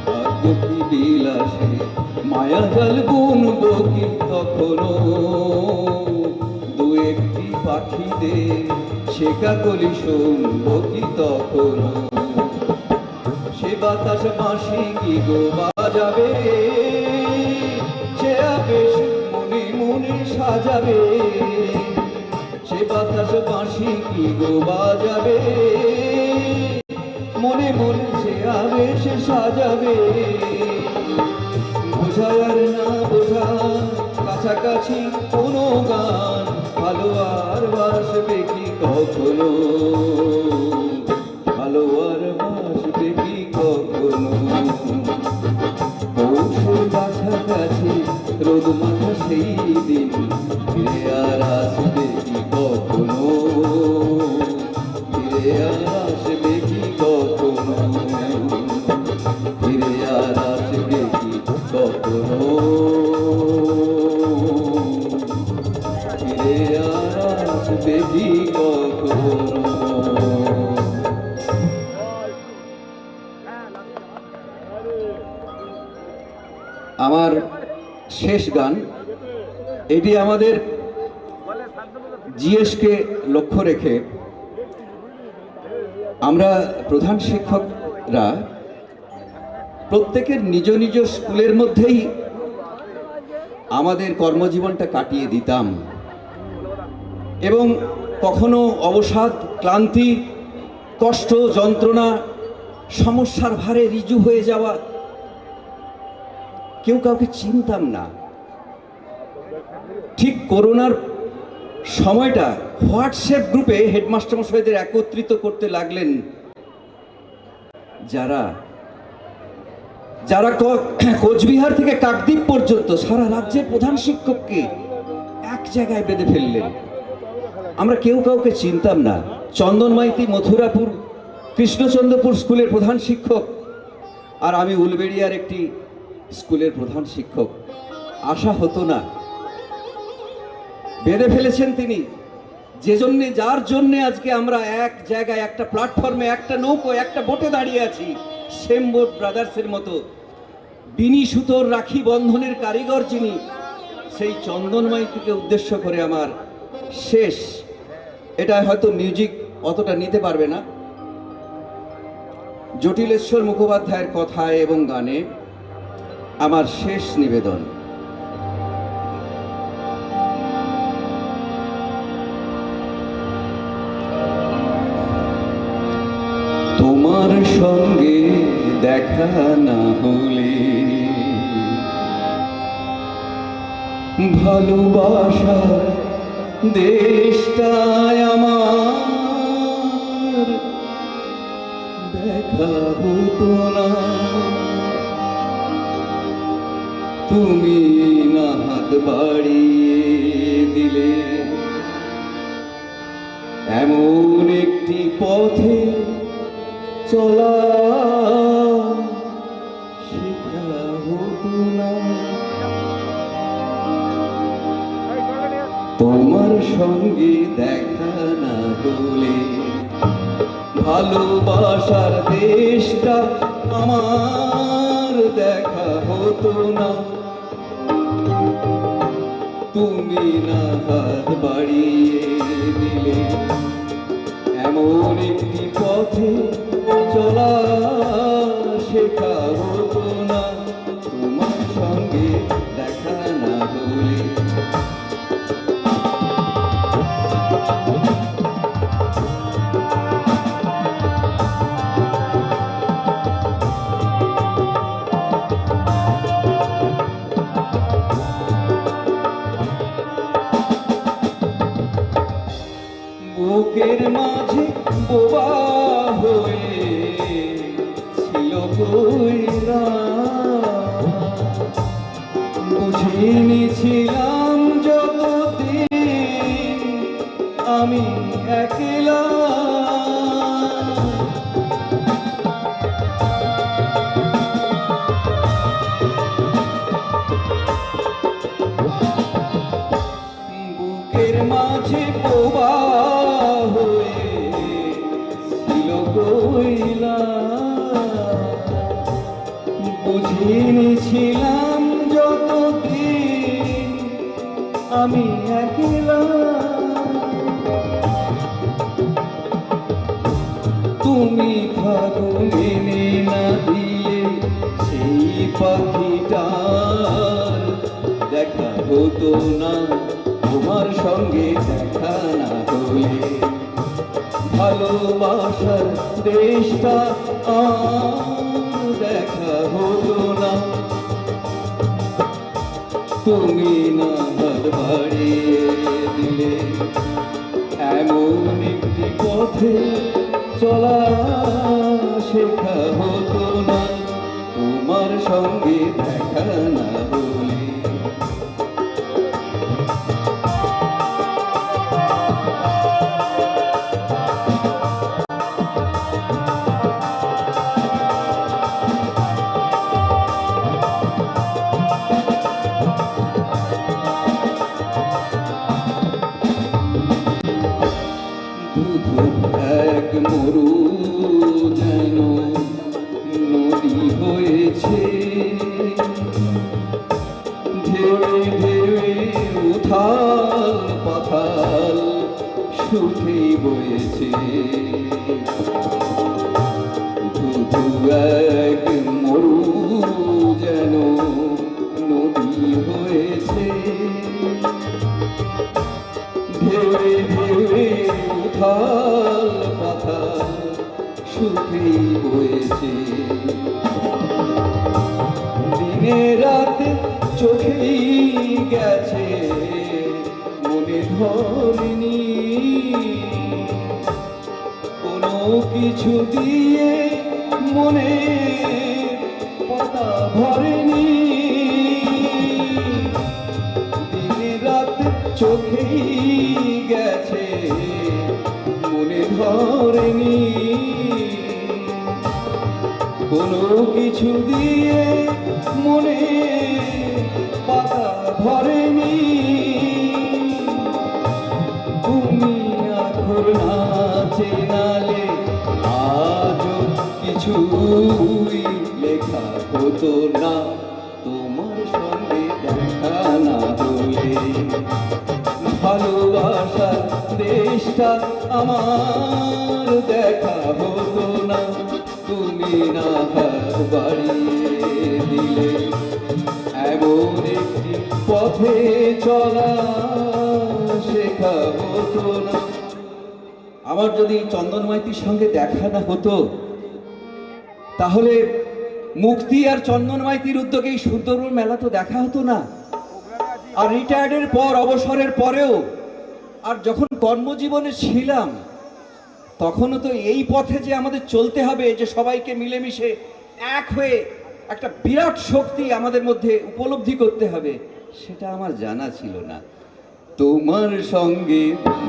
[SPEAKER 3] ভাগ্য কি বিলাসে মায়া জাল বুনবো কি তখনো? দু একটি পাখিদের শেখা কলি শুনবো কি তখনো? সে বাতাস বাঁশি কি গো বাজাবে, সে আবেশ মনে মনে সাজাবে। সে বাতাস বাঁশি কি গো বাজাবে, মনে মনে সে আবেশ সাজাবে। বোঝায় আর না বোঝা কাছাকাছি কোনো গান, ভালো আর বাসবে কি কখনো? ভালো আর বাসবে কি কখনো? পৌষের কাছাকাছি রোদ মাথা সেই দিন, ফিরে আর আসবে কি কখনো? ফিরে আর আসবে কি কখনো? ফিরে আর আসবে কি কখনো? ফিরে আর আসবে কি কখনো? আমার শেষ গান এটি আমাদের জিএসকে লক্ষ্য রেখে আমরা প্রধান শিক্ষকরা প্রত্যেকের নিজ নিজ স্কুলের মধ্যেই আমাদের কর্মজীবনটা কাটিয়ে দিতাম এবং কখনো অবসাদ, ক্লান্তি, কষ্ট, যন্ত্রণা, সমস্যার ভারে ঋজু হয়ে যাওয়া, কেউ কাউকে চিনতাম না। ঠিক করোনার সময়টা হোয়াটসঅ্যাপ গ্রুপে হেডমাস্টার মশাইদের একত্রিত করতে লাগলেন যারা যারা কোচবিহার থেকে কাকদ্বীপ পর্যন্ত সারা রাজ্যের প্রধান শিক্ষককে এক জায়গায় বেঁধে ফেললেন। আমরা কেউ কাউকে চিনতাম না। চন্দন মাইতি মথুরাপুর কৃষ্ণচন্দ্রপুর স্কুলের প্রধান শিক্ষক, আর আমি উলবেড়িয়ার একটি স্কুলের প্রধান শিক্ষক। আশা হতো না, বেঁধে ফেলেছেন তিনি, যে জন্যে যার জন্যে আজকে আমরা এক জায়গায় একটা প্ল্যাটফর্মে একটা নৌকো একটা বোটে দাঁড়িয়ে আছি। সেম বোট ব্রাদার্সের মতো বিনি সুতোর রাখি বন্ধনের কারিগর যিনি, সেই চন্দন মাইতিকে উদ্দেশ্য করে আমার শেষ, এটা হয়তো মিউজিক অতটা নিতে পারবে না, জটিলেশ্বর মুখোপাধ্যায়ের কথায় এবং গানে আমার শেষ নিবেদন। তোমার সঙ্গে দেখা না হলে ভালোবাসার দেশটায় আমার দেখা হতো না। তুমি না হাত বাড়িয়ে দিলে এমন একটি পথে চলা শেখা হতো না। তোমার সঙ্গে দেখা না হলে ভালোবাসার দেশটা আমার দেখা হতো না। তুমি না হাত বাড়িয়ে দিলে এমন একটি পথে চলা শেখা হতো না। তোমার সঙ্গে দেখা না হলে বুকের মাঝে বোবা হয়ে ছিল কই বুঝিনি ছিলাম যতদিন আমি একলা, বুকের মাঝে প্রবাহ হয়ে ছিল কইলা। বুঝিনি ছিলাম যতদিন আমি একলা, তুমি ফাগুনে না দিলে সেই পাখিটার দেখা হতো না, তোমার সঙ্গে দেখা না হলে ভালোবাসার দেশটা আর দেখা হতো না। তুমি না হাত বাড়িয়ে দিলে এমন একটি পথে চলা শেখা হতো না, তোমার সঙ্গে দেখা না হলে। এক মরু যেন নদী হয়েছে, ঢেউে ঢেউে উথাল পাথাল সুখেই বয়েছে। ধুধু এক মরু যেন নদী হয়েছে, ঢেউে ঢেউে উথাল পাথাল সুখেই বয়েছে। দিনে রাতে চোখেই গেছে মনে ধরেনি, কোনো কিছু দিয়ে মনে পাতা ভরেনি। দিনে রাতে চোখেই গেছে মনে ধরেনি, কোনো কিছু দিয়ে মনে পাতা ভরেনি। তুমি আখর না চেনালে আজও কিছুই লেখা হতো না, তোমার সঙ্গে দেখা না হলে ভালোবাসার দেশটা আমার দেখা হতো না, তুমি না হাত বাড়িয়ে দিলে এমন একটি পথে চলা শেখা হতো না। আমার যদি চন্দন মাইতির সঙ্গে দেখা না হতো, তাহলে মুক্তি আর চন্দন মাইতির উদ্যোগে এই সুন্দরবন মেলা তো দেখা হতো না। আর রিটায়ার্ডের পর, অবসরের পরেও, আর যখন কর্মজীবনে ছিলাম, তখনও তো এই পথে যে আমাদের চলতে হবে, যে সবাইকে মিলেমিশে এক হয়ে একটা বিরাট শক্তি আমাদের মধ্যে উপলব্ধি করতে হবে, সেটা আমার জানা ছিল না। তোমার সঙ্গে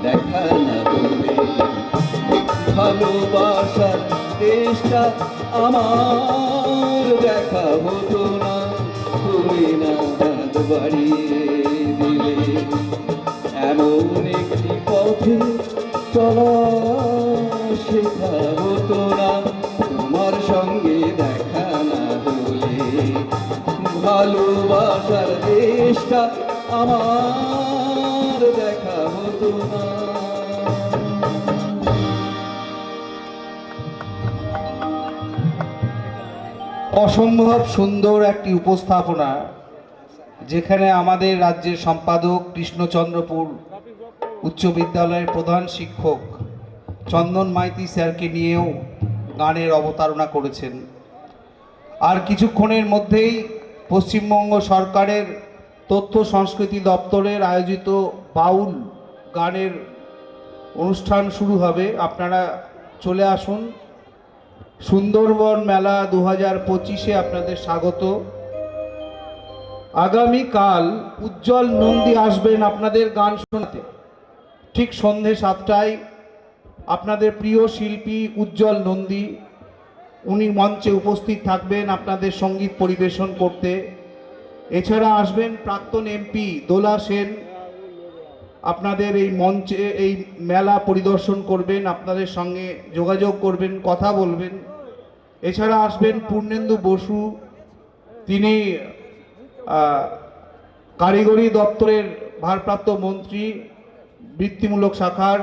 [SPEAKER 3] দেখা না হলে ভালোবাসার দেশটা আমার দেখা হতো না, তুমি না হাত বাড়িয়ে দিলে এমন একটি পথে চলা শেখা হতো না, তোমার সঙ্গে দেখা না হলে ভালোবাসার দেশটা আমার দেখা হতো না।
[SPEAKER 2] অসম্ভব সুন্দর একটি উপস্থাপনা, যেখানে আমাদের রাজ্যের সম্পাদক কৃষ্ণচন্দ্রপুর উচ্চ বিদ্যালয়ের প্রধান শিক্ষক চন্দন মাইতি স্যারকে নিয়েও গানের অবতারণা করেছেন। আর কিছুক্ষণের মধ্যেই পশ্চিমবঙ্গ সরকারের তথ্য সংস্কৃতি দপ্তরের আয়োজিত বাউল গানের অনুষ্ঠান শুরু হবে। আপনারা চলে আসুন। সুন্দরবন মেলা 2025-এ আপনাদের স্বাগত। আগামীকাল উজ্জ্বল নন্দী আসবেন আপনাদের গান শোনাতে। ঠিক সন্ধে 7টায় আপনাদের প্রিয় শিল্পী উজ্জ্বল নন্দী উনি মঞ্চে উপস্থিত থাকবেন আপনাদের সঙ্গীত পরিবেশন করতে। এছাড়া আসবেন প্রাক্তন এমপি দোলা সেন, আপনাদের এই মঞ্চে এই মেলা পরিদর্শন করবেন, আপনাদের সঙ্গে যোগাযোগ করবেন, কথা বলবেন। এছাড়া আসবেন পূর্ণেন্দু বসু, তিনি কারিগরি দপ্তরের ভারপ্রাপ্ত মন্ত্রী বৃত্তিমূলক শাখার।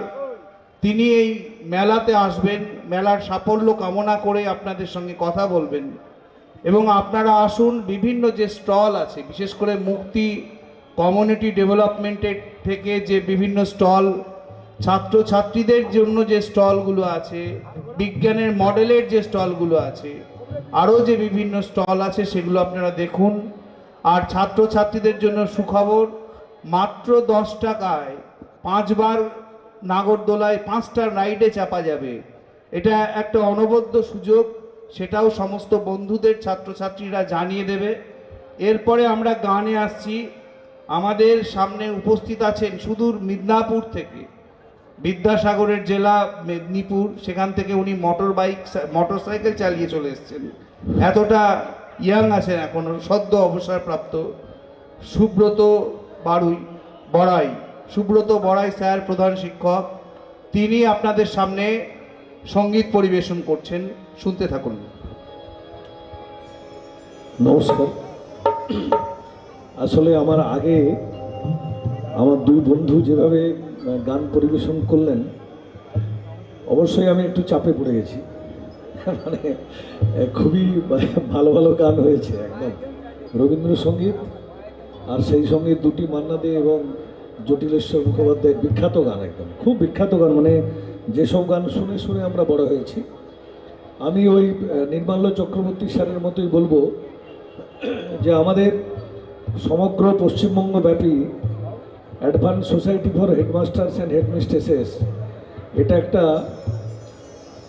[SPEAKER 2] তিনি এই মেলাতে আসবেন, মেলার সাফল্য কামনা করে আপনাদের সঙ্গে কথা বলবেন। এবং আপনারা আসুন, বিভিন্ন যে স্টল আছে, বিশেষ করে মুক্তি কমিউনিটি ডেভেলপমেন্টের থেকে যে বিভিন্ন স্টল, ছাত্রছাত্রীদের জন্য যে স্টলগুলো আছে, বিজ্ঞানের মডেলের যে স্টলগুলো আছে, আরও যে বিভিন্ন স্টল আছে সেগুলো আপনারা দেখুন। আর ছাত্রছাত্রীদের জন্য সুখবর, মাত্র 10 টাকায় 5 বার নাগরদোলায় 5টা রাইডে চাপা যাবে। এটা একটা অনবদ্য সুযোগ, সেটাও সমস্ত বন্ধুদের ছাত্রছাত্রীরা জানিয়ে দেবে। এরপরে আমরা গানে আসছি। আমাদের সামনে উপস্থিত আছেন সুদূর মিদনাপুর থেকে, বিদ্যাসাগরের জেলা মেদিনীপুর, সেখান থেকে উনি মোটরসাইকেল চালিয়ে চলে এসেছেন। এতটা ইয়াং আছেন এখনও, সদ্য অবসরপ্রাপ্ত সুব্রত বড়াই স্যার, প্রধান শিক্ষক। তিনি আপনাদের সামনে সঙ্গীত পরিবেশন করছেন, শুনতে থাকুন।
[SPEAKER 6] নমস্কার। আসলে আমার আগে আমার দুই বন্ধু যেভাবে গান পরিবেশন করলেন, অবশ্যই আমি একটু চাপে পড়ে গেছি। মানে খুবই ভালো ভালো গান হয়েছে, একদম রবীন্দ্রসঙ্গীত, আর সেই সঙ্গে দুটি মান্না দে এবং জটিলেশ্বর মুখোপাধ্যায়ের বিখ্যাত গান, একদম খুব বিখ্যাত গান, মানে যেসব গান শুনে শুনে আমরা বড় হয়েছি। আমি ওই নির্মাল্য চক্রবর্তী স্যারের মতোই বলবো যে আমাদের সমগ্র পশ্চিমবঙ্গব্যাপী advance society for headmasters and headmistresses, এটা একটা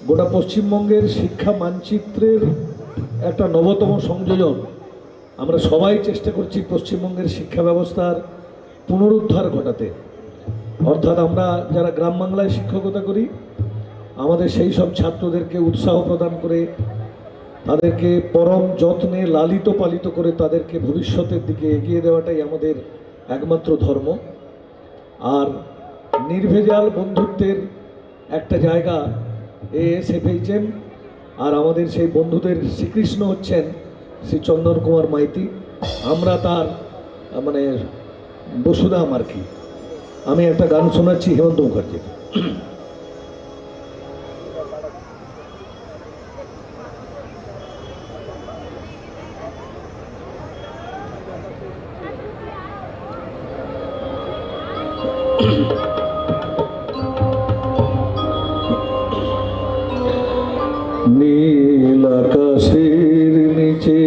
[SPEAKER 6] গোটা পশ্চিমবঙ্গের শিক্ষা মানচিত্রের একটা নবতম সংযোজন। আমরা সবাই চেষ্টা করছি পশ্চিমবঙ্গের শিক্ষা ব্যবস্থার পুনরুদ্ধার ঘটাতে। অর্থাৎ আমরা যারা গ্রাম বাংলায় শিক্ষকতা করি, আমাদের সেই সব ছাত্রদেরকে উৎসাহ প্রদান করে, তাদেরকে পরম যত্নে লালিত পালিত করে তাদেরকে ভবিষ্যতের দিকে এগিয়ে দেওয়াটাই আমাদের একমাত্র ধর্ম। আর নির্ভেজাল বন্ধুত্বের একটা জায়গা ASFHM, আর আমাদের সেই বন্ধুদের শ্রীকৃষ্ণ হচ্ছেন শ্রী চন্দন কুমার মাইতি। আমরা তার মানে বসুধাম আর কি। আমি একটা গান শোনাচ্ছি হেমন্ত মুখার্জি। নীল আকাশের নিচে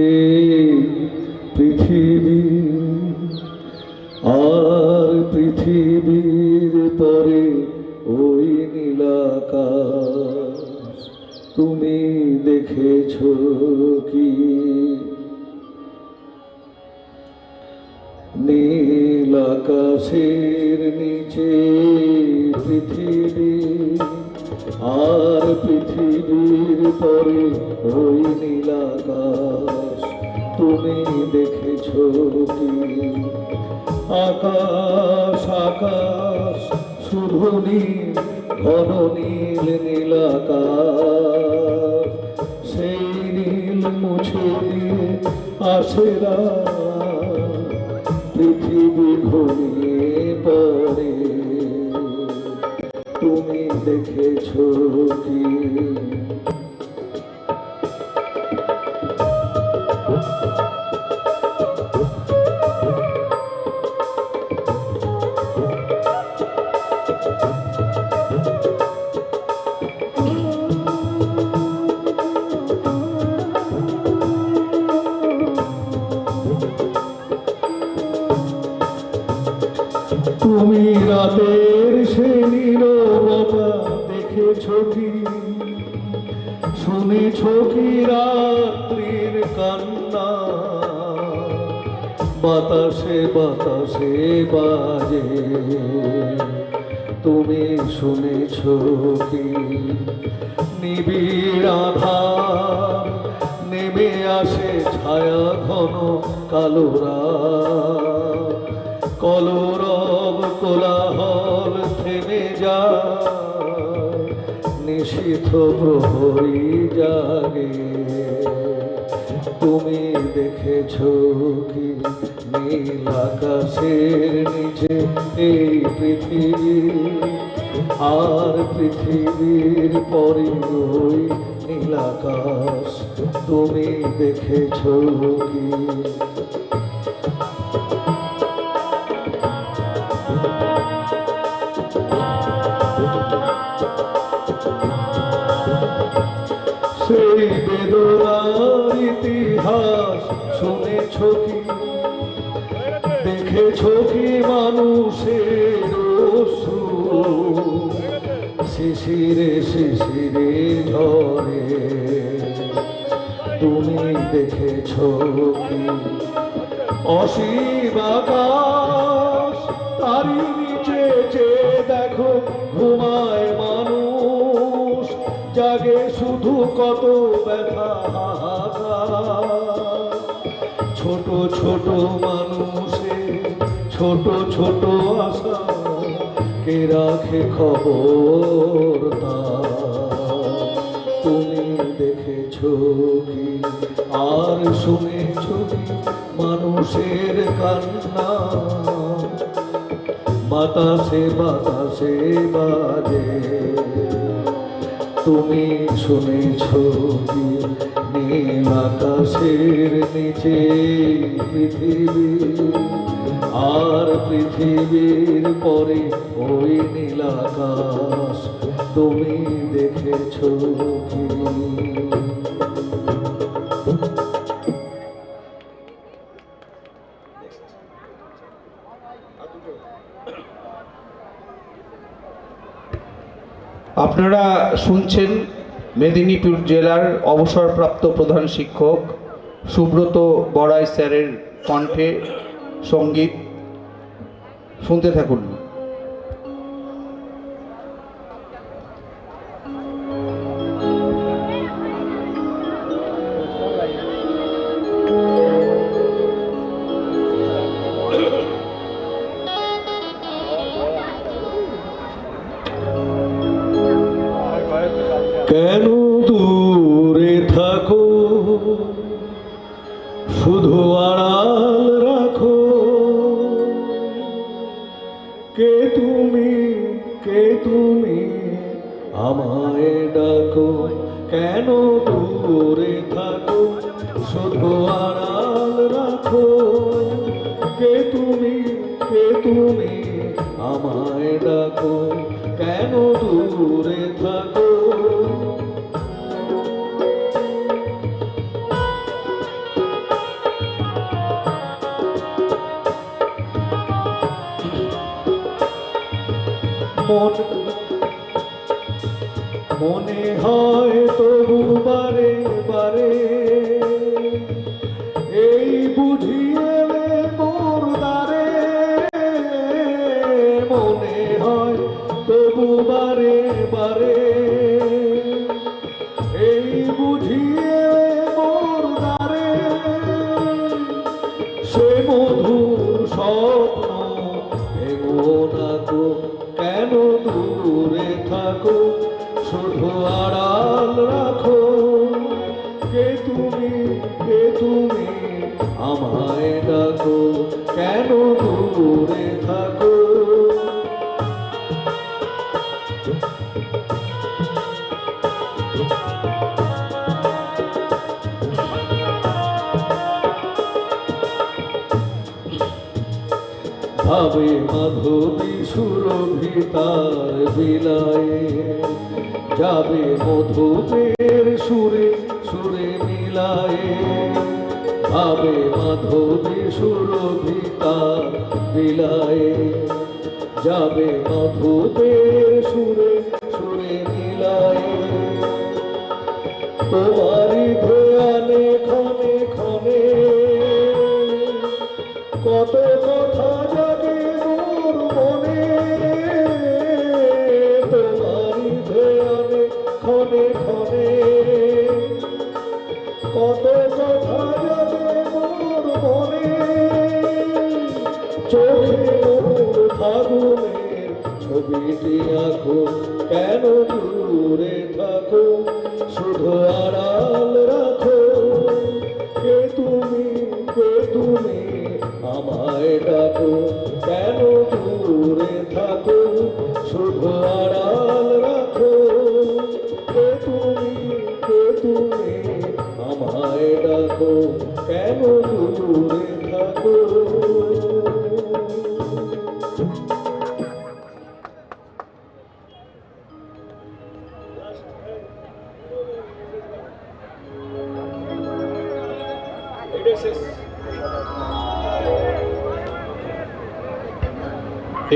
[SPEAKER 6] পৃথিবী, আর পৃথিবীর পরে ওই নীল আকাশ, তুমি দেখেছো কি? নীল আকাশের নিচে পৃথিবী, আর পৃথিবীর পরে ওই নীল আকাশ, তুমি দেখেছো কি? আকাশ আকাশ শুধু নীল, ঘন নীল নীল আকাশ, সেই নীল মুছে দিয়ে আসে রাত, পৃথিবী ঘুমিয়ে পড়ে, তুমি দেখেছো কি? তুমি রাতের সে নীরবতা দেখেছো কি? শুনেছো কি রাত্রির কান্না? বাতাসে বাতাসে বাজে, তুমি শুনেছ কি নিবিড় আধার নেমে আসে ছায়া ঘন কালোরা, কলরব কোলাহল থেমে যায়, নিশীথ প্রহরী জাগে। তুমি দেখেছ কি নীল আকাশের নিচে এই পৃথিবী, আর পৃথিবীর পরে ওই নীল আকাশ, তুমি দেখেছ কি? সেই বেদনার ইতিহাস শুনেছ কি, দেখেছ কি মানুষের অশ্রু, শিশিরে শিশিরে ঝরে, তুমি দেখেছ কি অসীম আকাশ, তারই নিচে চেয়ে দেখো ঘুমায় মানুষ, জাগে শুধু কত ব্যথা হাহাকার। ছোট ছোট মানুষের ছোট ছোট আশা, কে রাখে খবর তার? তুমি দেখেছ কি আর শুনেছ কি মানুষের কান্না, বাতাসে বাতাসে বাজে, তুমি শুনেছ কি নীল আকাশের নিচে পৃথিবী, আর পৃথিবীর পরে ওই নীল আকাশ, তুমি দেখেছ কি?
[SPEAKER 2] আপনারা শুনছেন মেদিনীপুর জেলার অবসরপ্রাপ্ত প্রধান শিক্ষক সুব্রত বড়াই স্যারের কণ্ঠে সঙ্গীত। শুনতে থাকুন।
[SPEAKER 6] কেন দূরে থাকো, শুধু আড়াল রাখো, কে তুমি আমায় ডাকো, কেন দূরে থাকো, শুধু আড়াল রাখো, কে তুমি আমায় ডাকো, কেন দূরে থাকো? মনে হয় তবু বারে বারে, এই বুঝিয়ে মোর দ্বারে, মনে হয় তবু বারে বারে, এই বুঝিয়ে মোর দ্বারে, সে মধুর স্বপ্ন ভেঙো না গো, কেন দূরে থাকো, শুধু আড়াল রাখো, কে তুমি আমায় ডাকো, কেন দূরে থাকো? ভাবে মাধবী সুরভিতার বিলায়ে, যাবে মধুপের সুরে সুরে মিলায়ে, ভাবে মাধবী সুরভিতার বিলায়ে, যাবে মধুপের সুরে সুরে মিলায়ে, তোমারি ধ্যানে ক্ষণে ক্ষণে কত কথা জাগে মোর মনে তোমারি ধ্যানে ক্ষণে ক্ষণে কত কথা জাগে মোর মনে চোখে মোর ফাগুনের ছবিটি আঁকো কেন দূরে থাকো শুধু আড়াল রাখো কে তুমি আমায় ডাকো কেন দূরে থাকো শুধু আড়াল রাখো কে তুমি আমায় ডাকো কেন দূরে থাকো।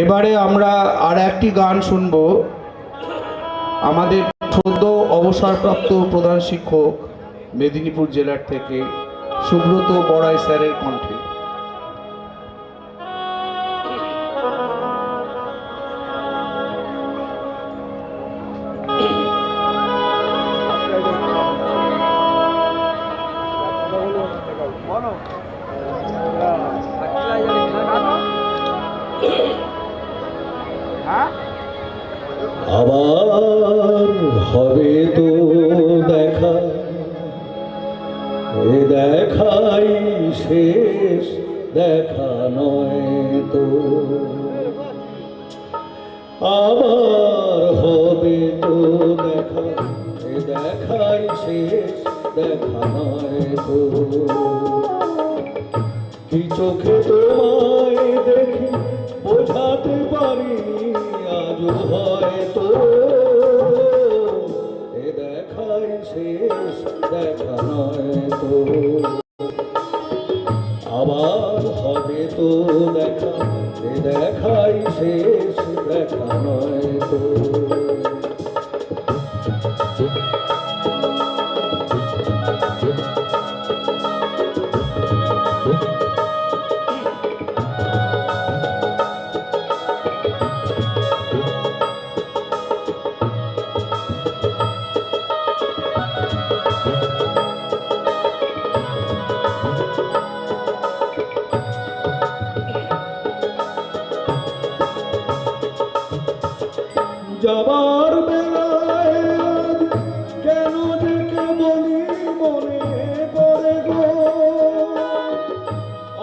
[SPEAKER 2] এবারে আমরা আর একটি গান শুনব আমাদের সদ্য অবসরপ্রাপ্ত প্রধান শিক্ষক মেদিনীপুর জেলার থেকে সুব্রত বড়াই স্যারের কণ্ঠে।
[SPEAKER 6] আবার হবে তো দেখা এ দেখাই শেষ দেখা নয় তো আবার হবে তো দেখা এ দেখাই শেষ দেখা নয় তো কি চোখে তোমায় দেখি বোঝাতে পারি আজও হয়তো এ দেখাই শেষ দেখা নয় তো আবার হবে তো দেখা এ দেখাই শেষ দেখা নয় তো যাবার বেলায় কেন যে কেমনি মনে পড়ে গো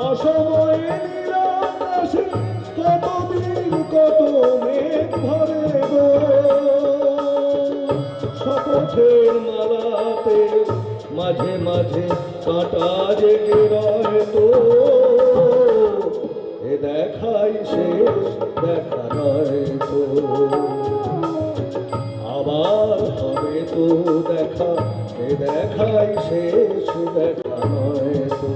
[SPEAKER 6] অসময়ে নিরাশে কতদিন কত মেঘ ভরে গো শপথের মালাতে মাঝে মাঝে কাঁটা জেগে রয় তো এ দেখাই শেষ দেখা নয় তো আবার হবে তো দেখা এ দেখাই শেষ দেখা নয় তো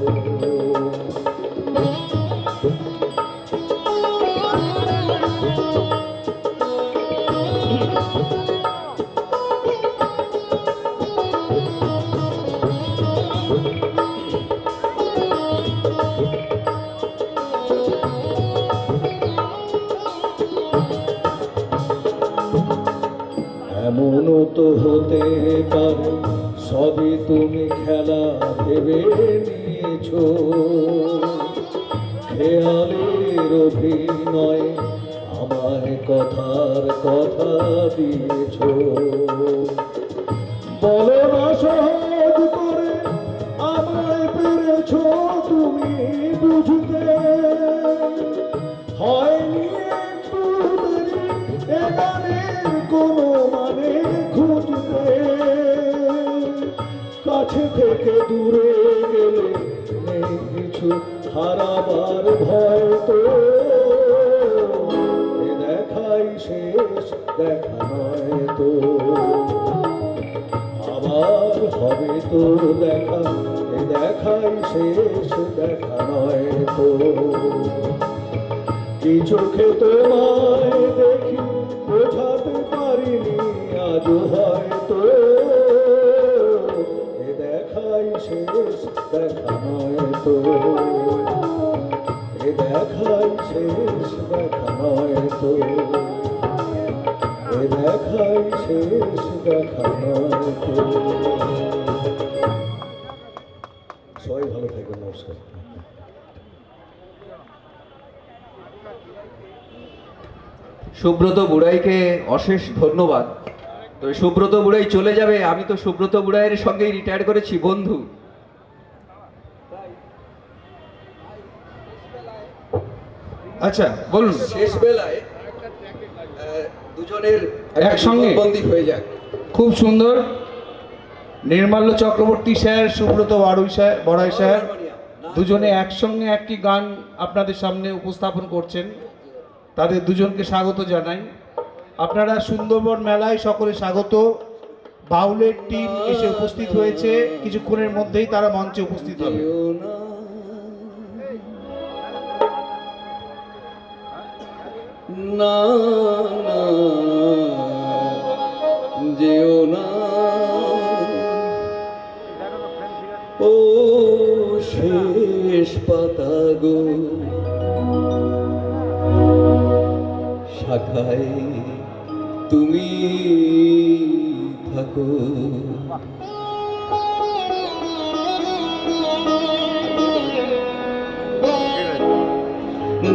[SPEAKER 6] এমনও তো হতে পারে সবই তুমি খেলা ভেবে নিয়েছো খেয়ালের অভিনয় আমায় কথার কথা দিয়েছো বলো না সহজ করে আমায় পেরেছো তুমি বুঝতে হয়নি একটু দেরি এ গানের কোনো মানে খুঁজতে কাছে থেকে দূরে গেলে নেই কিছু হারাবার ভয় তো এ দেখাই শেষ দেখা নয় তো আবার হবে তো দেখা এ দেখাই শেষ দেখা নয় তো কি চোখে তোমায় দেখি বোঝাতে পারিনি আজও হয়তো এ দেখাই শেষ দেখা নয় তো এ দেখাই শেষ দেখা নয় তো, এ দেখাই শেষ দেখা নয় তো। সবাই ভালো থাকবেন, নমস্কার।
[SPEAKER 3] সুব্রত বুড়াইকে অশেষ ধন্যবাদ। তো সুব্রত বুড়াই চলে যাবে, আমি তো সুব্রত বুড়াইয়ের সঙ্গেই রিটায়ার করেছি, বন্ধু।
[SPEAKER 2] আচ্ছা বলুন।
[SPEAKER 3] শেষ বেলায় দুজনের
[SPEAKER 2] একসঙ্গে?
[SPEAKER 3] বন্দি হয়ে যাক।
[SPEAKER 2] খুব সুন্দর। নির্মাল্য চক্রবর্তী স্যার, সুব্রত বড়াই স্যার দুজনে একসঙ্গে একটি গান আপনাদের সামনে উপস্থাপন করছেন। তাদের দুজনকে স্বাগত জানাই। আপনারা সুন্দরবন মেলায় সকলে স্বাগত। বাউলের টিম এসে উপস্থিত হয়েছে, কিছুক্ষণের মধ্যেই তারা মঞ্চে উপস্থিত হবে।
[SPEAKER 3] না না যেও না, ও শেষ পাতা গো, শাখায় তুমি থাকো।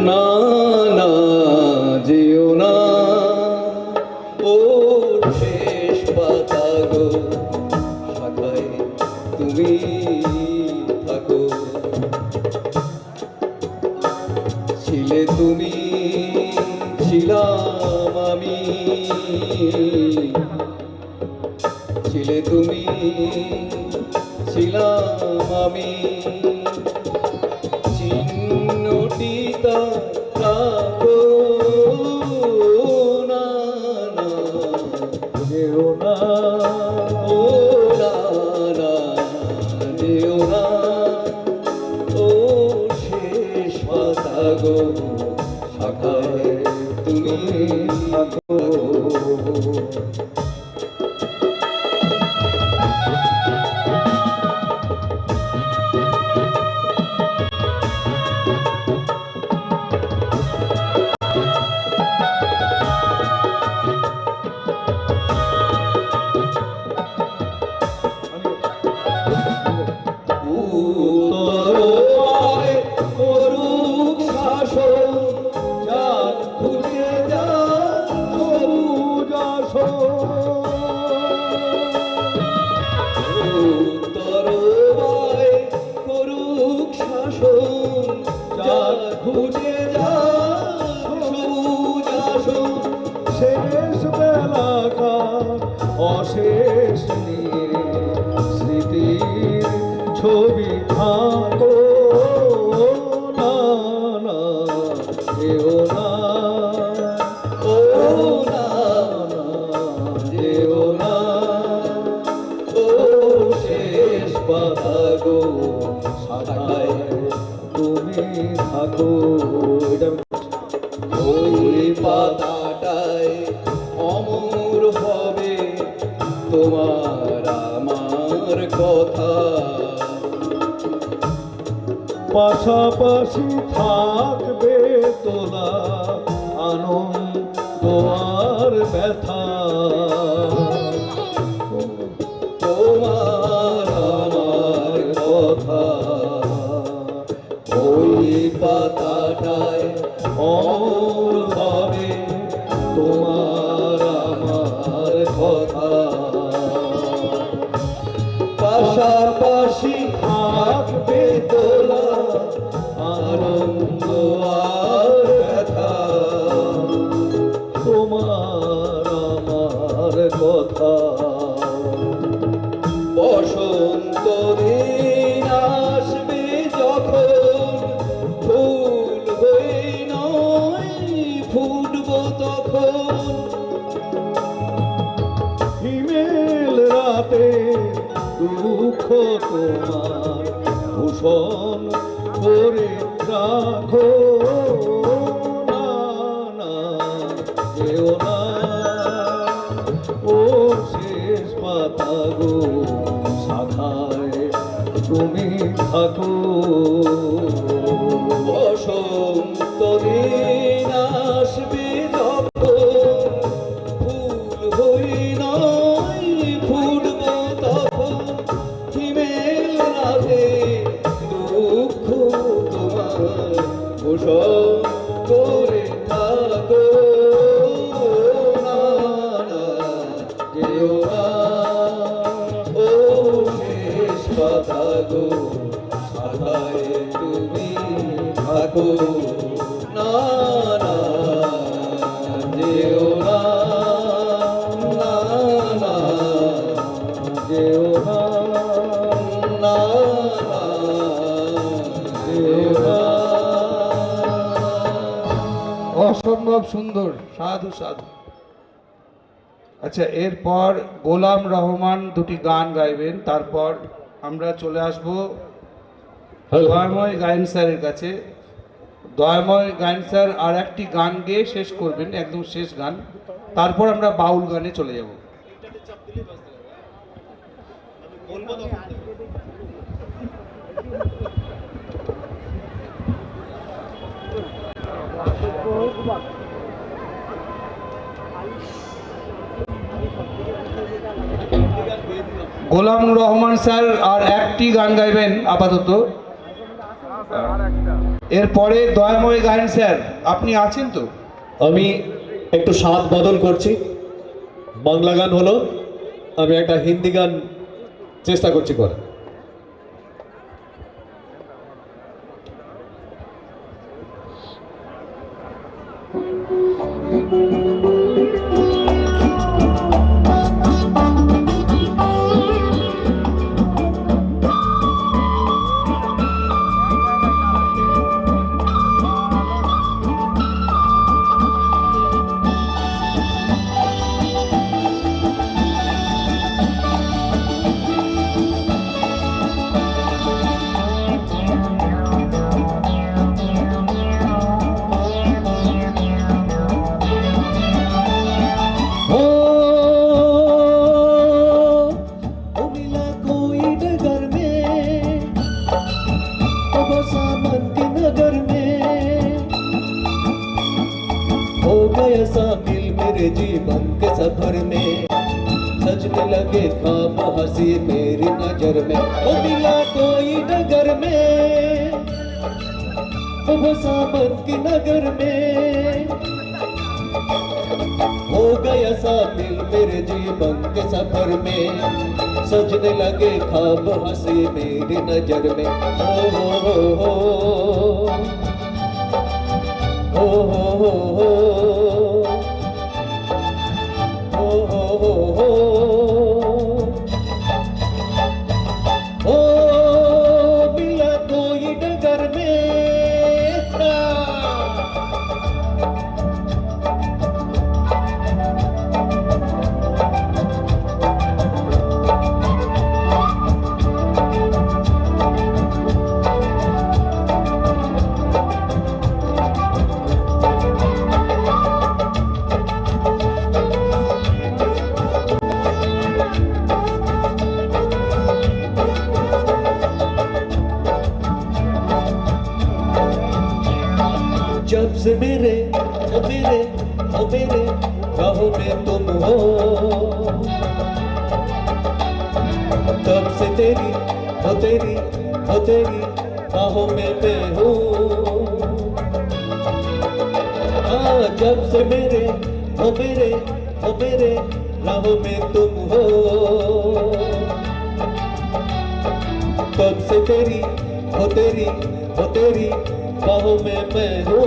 [SPEAKER 3] না না যেও না, ও শেষ পাতা গো, শাখায় তুমি থাকো। ছিলে তুমি, ছিলাম আমি, ছিলে তুমি, ছিলাম আমি, চিহ্নটি রাখো না, না
[SPEAKER 6] যেও না,
[SPEAKER 3] ও না না যেও না, ও শেষ পাতা গো, শাখায় তুমি থাকো। উত্তরে করুক শাসন, যাক ঘুরে যাক সবুজ আসন। উত্তরে করুক শাসন, যাক ঘুরে যাক সবুজ আসন।
[SPEAKER 6] শেষ বেলাকার অশেষ নিয়ে স্মৃতির ছবি থাকো না, না যেও না,
[SPEAKER 3] ও না
[SPEAKER 6] না
[SPEAKER 3] যেও না, ও শেষ পাতা গো, শাখায়
[SPEAKER 6] তুমি থাকো। এটা
[SPEAKER 3] ওই পাতাটায় অমর হবে তোমার আমার কথা।
[SPEAKER 6] পাশাপাশি থাকবে তোলা আনন্দ আর ব্যথা।
[SPEAKER 3] তোমার আমার কথা, ওই পাতাটায় অমর হবে তোমার আমার কথা। পাশাপাশি থাকবে তোলা আনন্দ আর ব্যথা।
[SPEAKER 6] তোমার আমার কথা।
[SPEAKER 3] বসন্ত দিন আসবে যখন, ফুল হয়ে নয় ফুটব তখন।
[SPEAKER 6] হিমেল রাতে দুঃখ তোমার ভূষণ করে রাখো না, না যেও না, ও শেষ পাতা গো, শাখায় তুমি থাকো।
[SPEAKER 3] বসন্ত অন্তদিন আসবে যখন ফুল হই নয় ফুটব তখন হিমেল রাধে দুঃখ তোমার পোষণ করে থাকো না, না, যেও না ও শেষ কথা গো, শাখায় তুমি থাকো না, না, যেও না, না, না, যেও না, না, না, যেও না।
[SPEAKER 2] অসম্ভব সুন্দর, সাধু সাধু। আচ্ছা, এরপর গোলাম রহমান দুটি গান গাইবেন, তারপর আমরা চলে আসব দয়াময় গায়ন স্যারের কাছে। দয়াময় গায়ন স্যার আর একটি গান গেয়ে শেষ করবেন, একদম শেষ গান, তারপর আমরা বাউল গানে চলে যাব। গোলাম রহমান স্যার আর একটি গান গাইবেন আপাতত, এরপরে দয়াময় গায়ন স্যার আপনি আছেন তো?
[SPEAKER 7] আমি একটু স্বাদ বদল করছি। বাংলা গান হলো, আমি একটা হিন্দি গান চেষ্টা করছি করা। मेरे जीवन के सफर में सजने लगे ख्वाब हंसी मेरी नजर में, वो मिला कोई नगर में, वो बसा मन की नगर में, हो गया शामिल मेरे जीवन के सफर में, सजने लगे ख्वाब हंसी मेरी नजर में। ओ हो मिला कोई डगर में। जब से मेरे राहों में तुम हो, तब से तेरी राहों में मैं हूँ। हाँ, जब से मेरे राहों में तुम हो, तब से तेरी बाहों में मैं हूँ।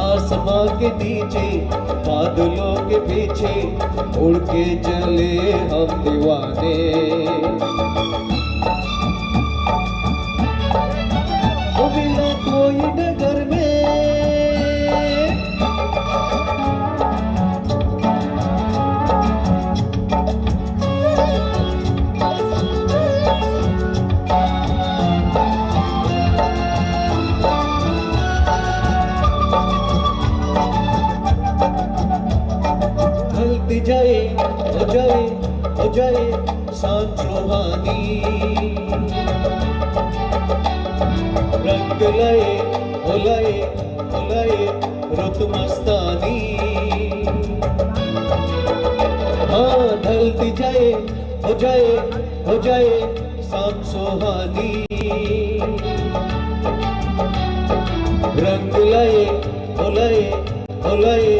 [SPEAKER 7] आसमां के नीचे बादलों के पीछे उड़ के चले हम दीवाने, वो मिला कोई नगर में। हो जाए सांझ रूहानी, रंग लाए ओलाए ओलाए रुत मस्तानी हाँ ढलती जाए हो जाए शाम सुहानी रंग लाए ओलाए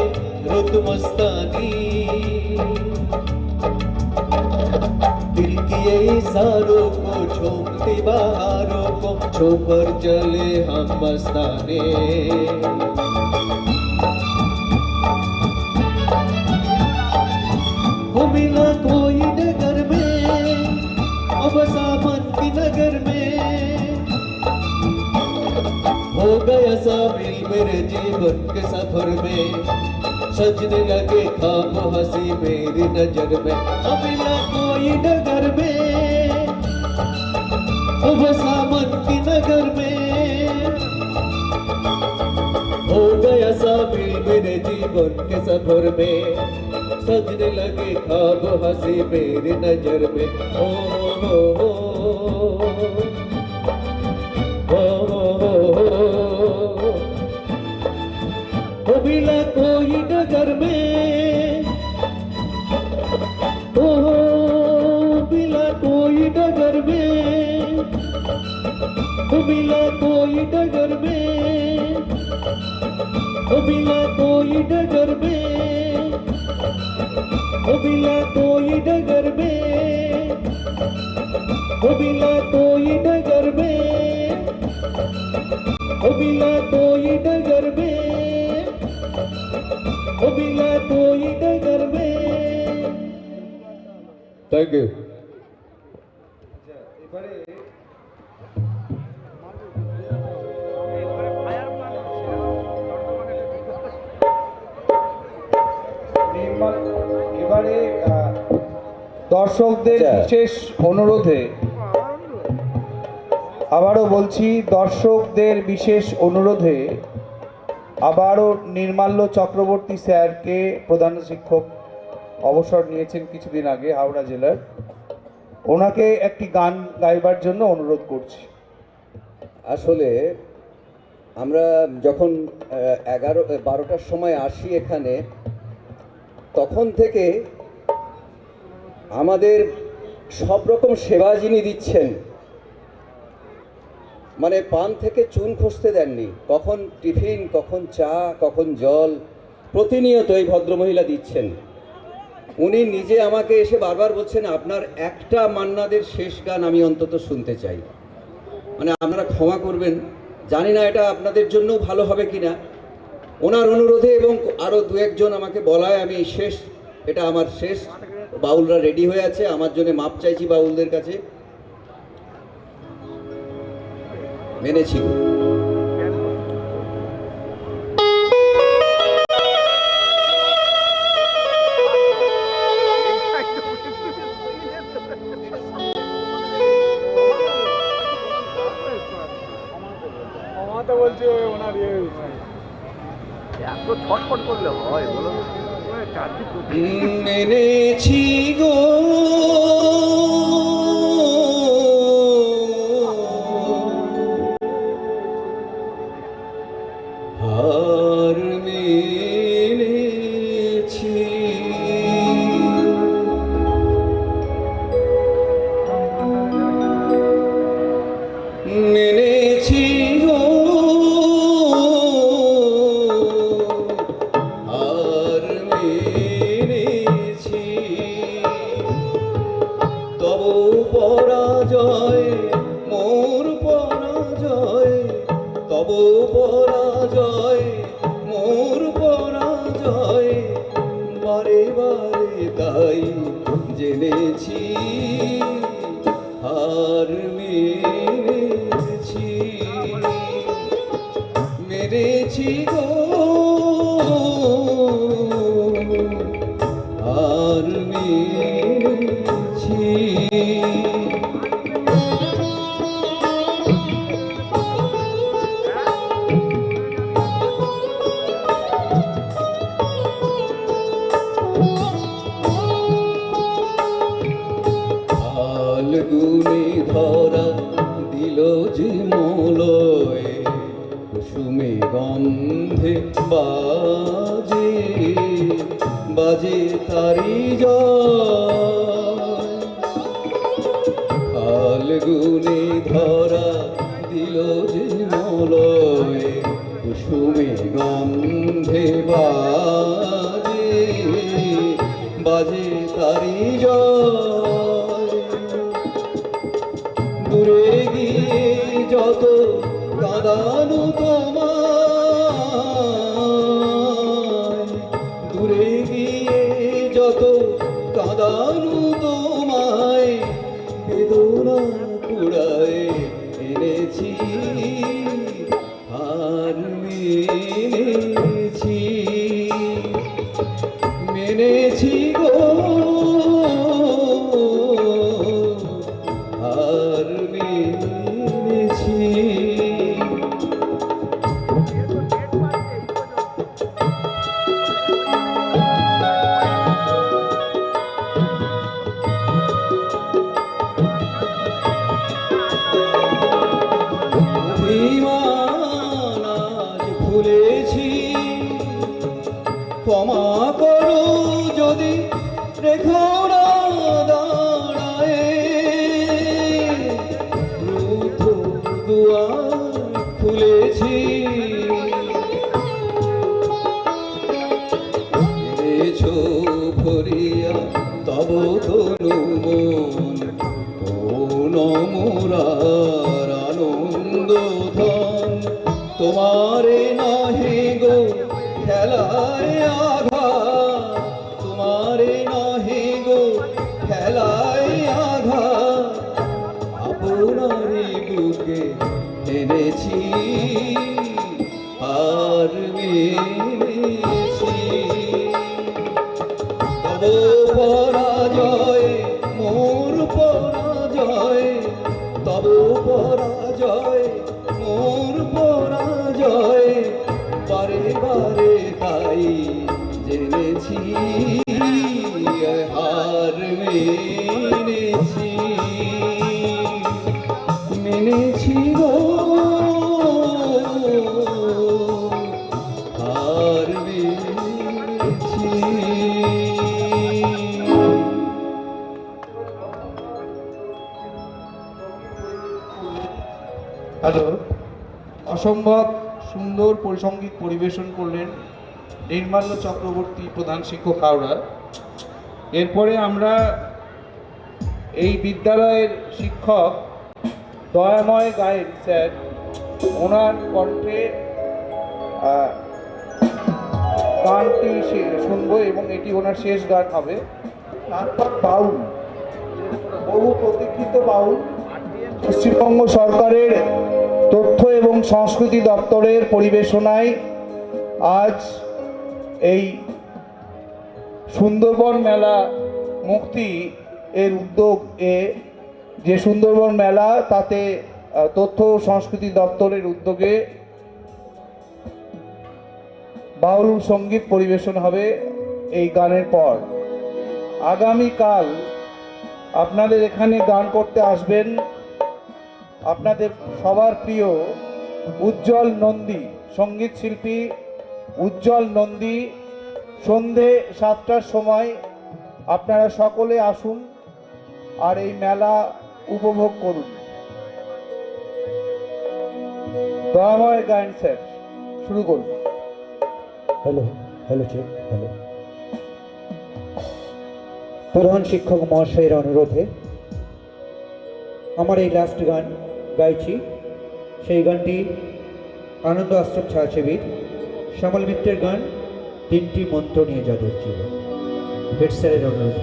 [SPEAKER 7] रुत मस्तानी दिल की इशारों को झूमती बहारों को छू कर चले हम मस्ताने हो मिला कोई डगर में अब सावन की नगर में हो गया शामिल मेरे जीवन के सफर में सजने लगे ख्वाब हंसी मेरी नजर में अब मिला कोई डगर में अब सावन की नगर में हो गया शामिल मेरे जीवन के सफर में सजने लगे ख्वाब हंसी मेरी नजर में ओ मिला कोई डगर में ओ मिला कोई डगर में मिला कोई डगर में मिला कोई डगर में मिला कोई डगर में मिला कोई डगर में मिला कोई डगर में मिला कोई डगर में थैंक यू
[SPEAKER 2] এবারে দর্শকদের বিশেষ অনুরোধে আবারও বলছি দর্শকদের বিশেষ অনুরোধে আবারও নির্মাল্য চক্রবর্তী স্যারকে প্রধান শিক্ষক অবসর নিয়েছেন কিছুদিন আগে হাওড়া জেলার ওনাকে একটি গান গাইবার জন্য অনুরোধ করছি।
[SPEAKER 3] আসলে আমরা যখন 11-12টার সময় আসি এখানে তখন থেকে আমাদের সব রকম সেবা যিনি দিচ্ছেন মানে পান থেকে চুন খসতে দেননি কখন টিফিন কখন চা কখন জল প্রতিনিয়ত এই ভদ্রমহিলা দিচ্ছেন উনি নিজে আমাকে এসে বারবার বলছেন আপনার একটা মান্নাদের শেষ গান আমি অন্তত শুনতে চাই মানে আপনারা ক্ষমা করবেন জানি না এটা আপনাদের জন্য ভালো হবে কিনা ওনার অনুরোধে এবং আরও দু একজন আমাকে বলায় আমি শেষ এটা আমার শেষ বাউলরা রেডি হয়ে আছে আমার জন্য মাপ চাইছি বাউলদের কাছে মেনেছি
[SPEAKER 4] বলছে ওনার এত ছটফট করলে হয় বলো
[SPEAKER 7] মেনেছি গো হার মেনেছি মেনেছি গো হার মেনেছি তব পরাজয় মোর পরাজয় তব পরাজয় মোর পরাজয় বারে বারে তাই জেনেছি হার মেনেছি মেরেছি গো হার মেনেছি ফাল্গুনি ধরা দিল যে মলয় বাজে বাজে তারি জয় ফাল্গুনে ধরা দিল যে মলয় কুসুমে গন্ধে বাজে বাজে তারি জয় দূরে গিয়ে যত কাঁদানো তোমায় দূরে গিয়ে যত কাঁদানো তোমায় বেদনা কুড়ায় এনেছি আর মেনেছি মেনেছি গো আর মেনেছি অভিমান আজ ভুলেছি ক্ষমা করো যদি রেখো না দাঁড়ায় রুদ্ধ দুয়ার খুলেছি এনেছো ভরিয়া তব তনু মন কোন মোরার আনন্দ ধন তোমারে নহে গো খেলায় আঘাত তোমারে নহে গো খেলায় আঘাত আপনারে বুকে এনেছি আর মেনেছি তব পরাজয় মোর পরাজয় তব পরাজয় মোর পরাজয় বারে বারে তাই জেনেছি হার মেনেছি মেনেছি গো হার মেনেছি
[SPEAKER 2] হ্যালো, অসম্ভব সুন্দর পরিসঙ্গীত পরিবেশন করলেন নির্মাল্য চক্রবর্তী, প্রধান শিক্ষক হাওড়া। এরপরে আমরা এই বিদ্যালয়ের শিক্ষক দয়াময় গায়েন স্যার, ওনার কণ্ঠে গানটি শুনবো এবং এটি ওনার শেষ গান হবে। তারপর বাউল, বহু প্রতীক্ষিত বাউল, পশ্চিমবঙ্গ সরকারের তথ্য এবং সংস্কৃতি দপ্তরের পরিবেশনায় আজ এই সুন্দরবন মেলা মুক্তি এর উদ্যোগ যে সুন্দরবন মেলা, তাতে তথ্য ও সংস্কৃতি দপ্তরের উদ্যোগে বাউল সঙ্গীত পরিবেশন হবে এই গানের পর। আগামীকাল আপনাদের এখানে গান করতে আসবেন আপনাদের সবার প্রিয় উজ্জ্বল নন্দী, সঙ্গীত শিল্পী উজ্জ্বল নন্দী। সন্ধে 7টার সময় আপনারা সকলে আসুন আর এই মেলা উপভোগ করুন। দয়াময় গায়ন স্যার, শুরু করুন।
[SPEAKER 8] Hello hello check hello. প্রধান শিক্ষক মহাশয়ের অনুরোধে আমার এই লাস্ট গান গাইছি। সেই গানটি আনন্দ আশ্রম ছায়াছবির শ্যামল মিত্রের গান, 3টি মন্ত্র নিয়ে যাদের জীবন। হেড স্যারের অনুরোধে।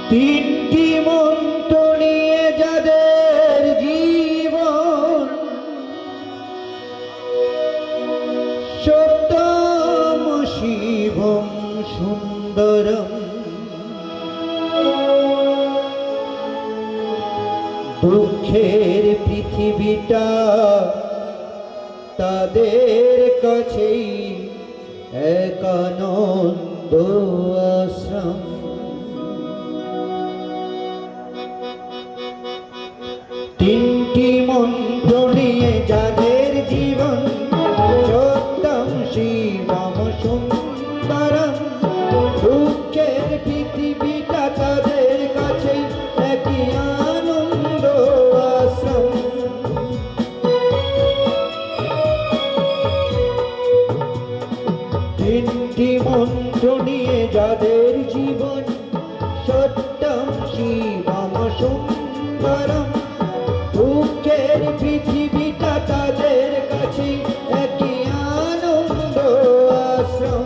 [SPEAKER 1] 3টি মন্ত্র নিয়ে যাদের জীবন, সত্যম শিবম সুন্দরম, দুঃখের পৃথিবীটা তাদের কাছেই এক আনন্দ আশ্রম। তিনটি মন্ত্র নিয়ে যাদের জীবন, যাদের জীবন সত্যম শিবম সুন্দরম, দুঃখের পৃথিবীটা তাদের কাছে একই আনন্দ আশ্রম।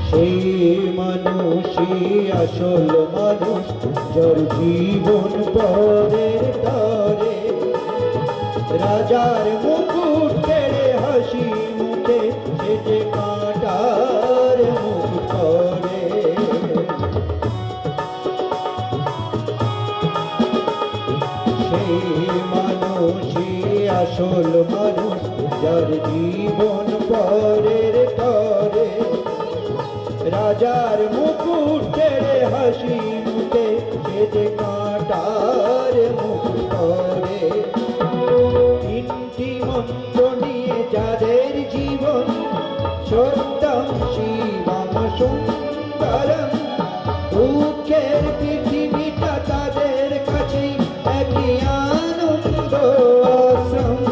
[SPEAKER 1] সেই মানুষই আসল মানুষ, যার জীবন পরের তরে, রাজার মুকুট কেড়ে হাসি মুখে সে যে কাঁটার মুখ করে। সেই মানুষই আসল মানুষ, যার জীবন পরের তরে, রাজার মুকুট ছেড়ে হাসি মুখে সে যে কাঁটার মুখ করে। তিনটি মন্ত্র নিয়ে যাদের জীবন সত্যম শিবম সুন্দরম, দুঃখের পৃথিবীটা তাদের কাছে একই আনন্দ আশ্রম।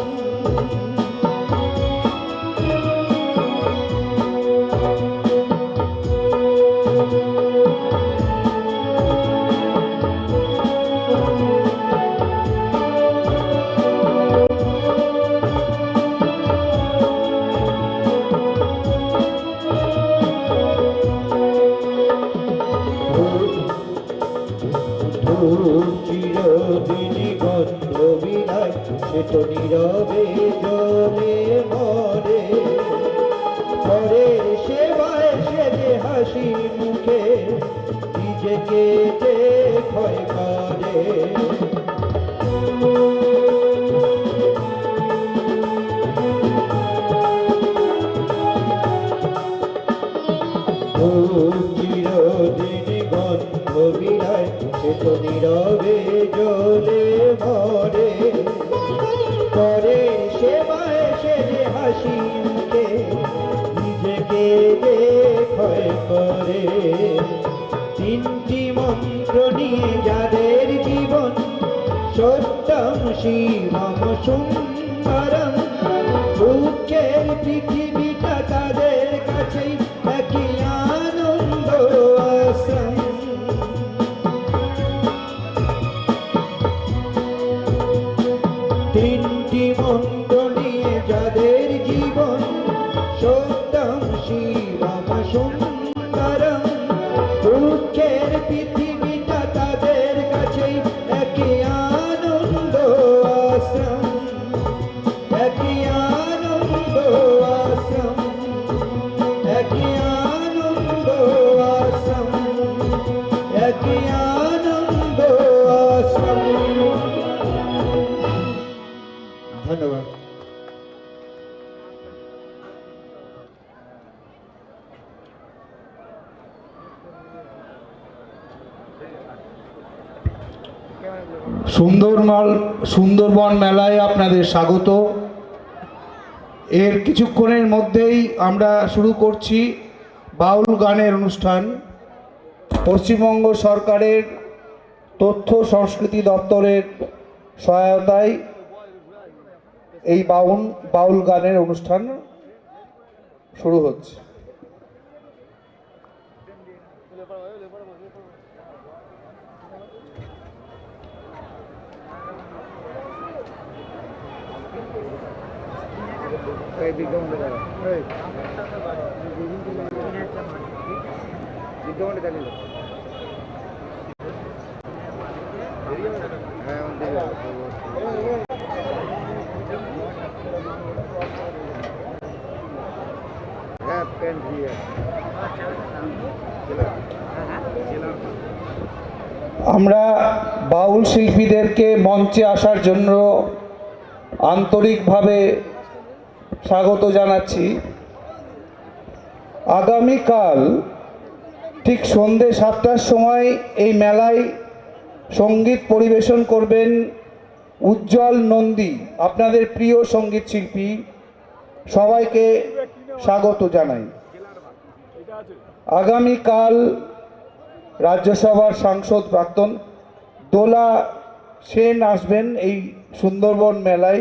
[SPEAKER 1] চিরদিনই গন্ধ বিলাই, সে তো নীরবে জলে মরে, পরের সেবায় সে যে হাসি মুখে নিজেকে যে ক্ষয় করে। চিরদিনই গন্ধ বিলাই, সে তো নীরবে জলে মরে, পরে সেবায় সে যে হাসি মুখে নিজেকে যে ক্ষয় করে। তিনটি মন্ত্র নিয়ে যাদের জীবন সত্যম শিবম সুন্দরম, দুঃখের পৃথিবীটা তাদের কাছে একই আনন্দ আশ্রম। তিনটি মন্ত্র নিয়ে যাদের জীবন সত্যম শিবম সুন্দরম, দুঃখের পৃথিবীটা তাদের কাছে একই আনন্দ আশ্রম, একই আনন্দ আশ্রম, একই আনন্দ আশ্রম, একই আনন্দ আশ্রম। ধন্যবাদ।
[SPEAKER 2] সুন্দরবন মেলায় আপনাদের স্বাগত। এর কিছুক্ষণের মধ্যেই আমরা শুরু করছি বাউল গানের অনুষ্ঠান। পশ্চিমবঙ্গ সরকারের তথ্য সংস্কৃতি দপ্তরের সহায়তায় এই বাউল গানের অনুষ্ঠান শুরু হচ্ছে। আমরা বাউল শিল্পীদেরকে মঞ্চে আসার জন্য আন্তরিকভাবে স্বাগত জানাচ্ছি। আগামীকাল ঠিক সন্ধ্যে 7টার সময় এই মেলায় সঙ্গীত পরিবেশন করবেন উজ্জ্বল নন্দী, আপনাদের প্রিয় সঙ্গীত শিল্পী। সবাইকে স্বাগত জানাই। আগামীকাল রাজ্যসভার সাংসদ প্রাক্তন দোলা সেন আসবেন এই সুন্দরবন মেলায়।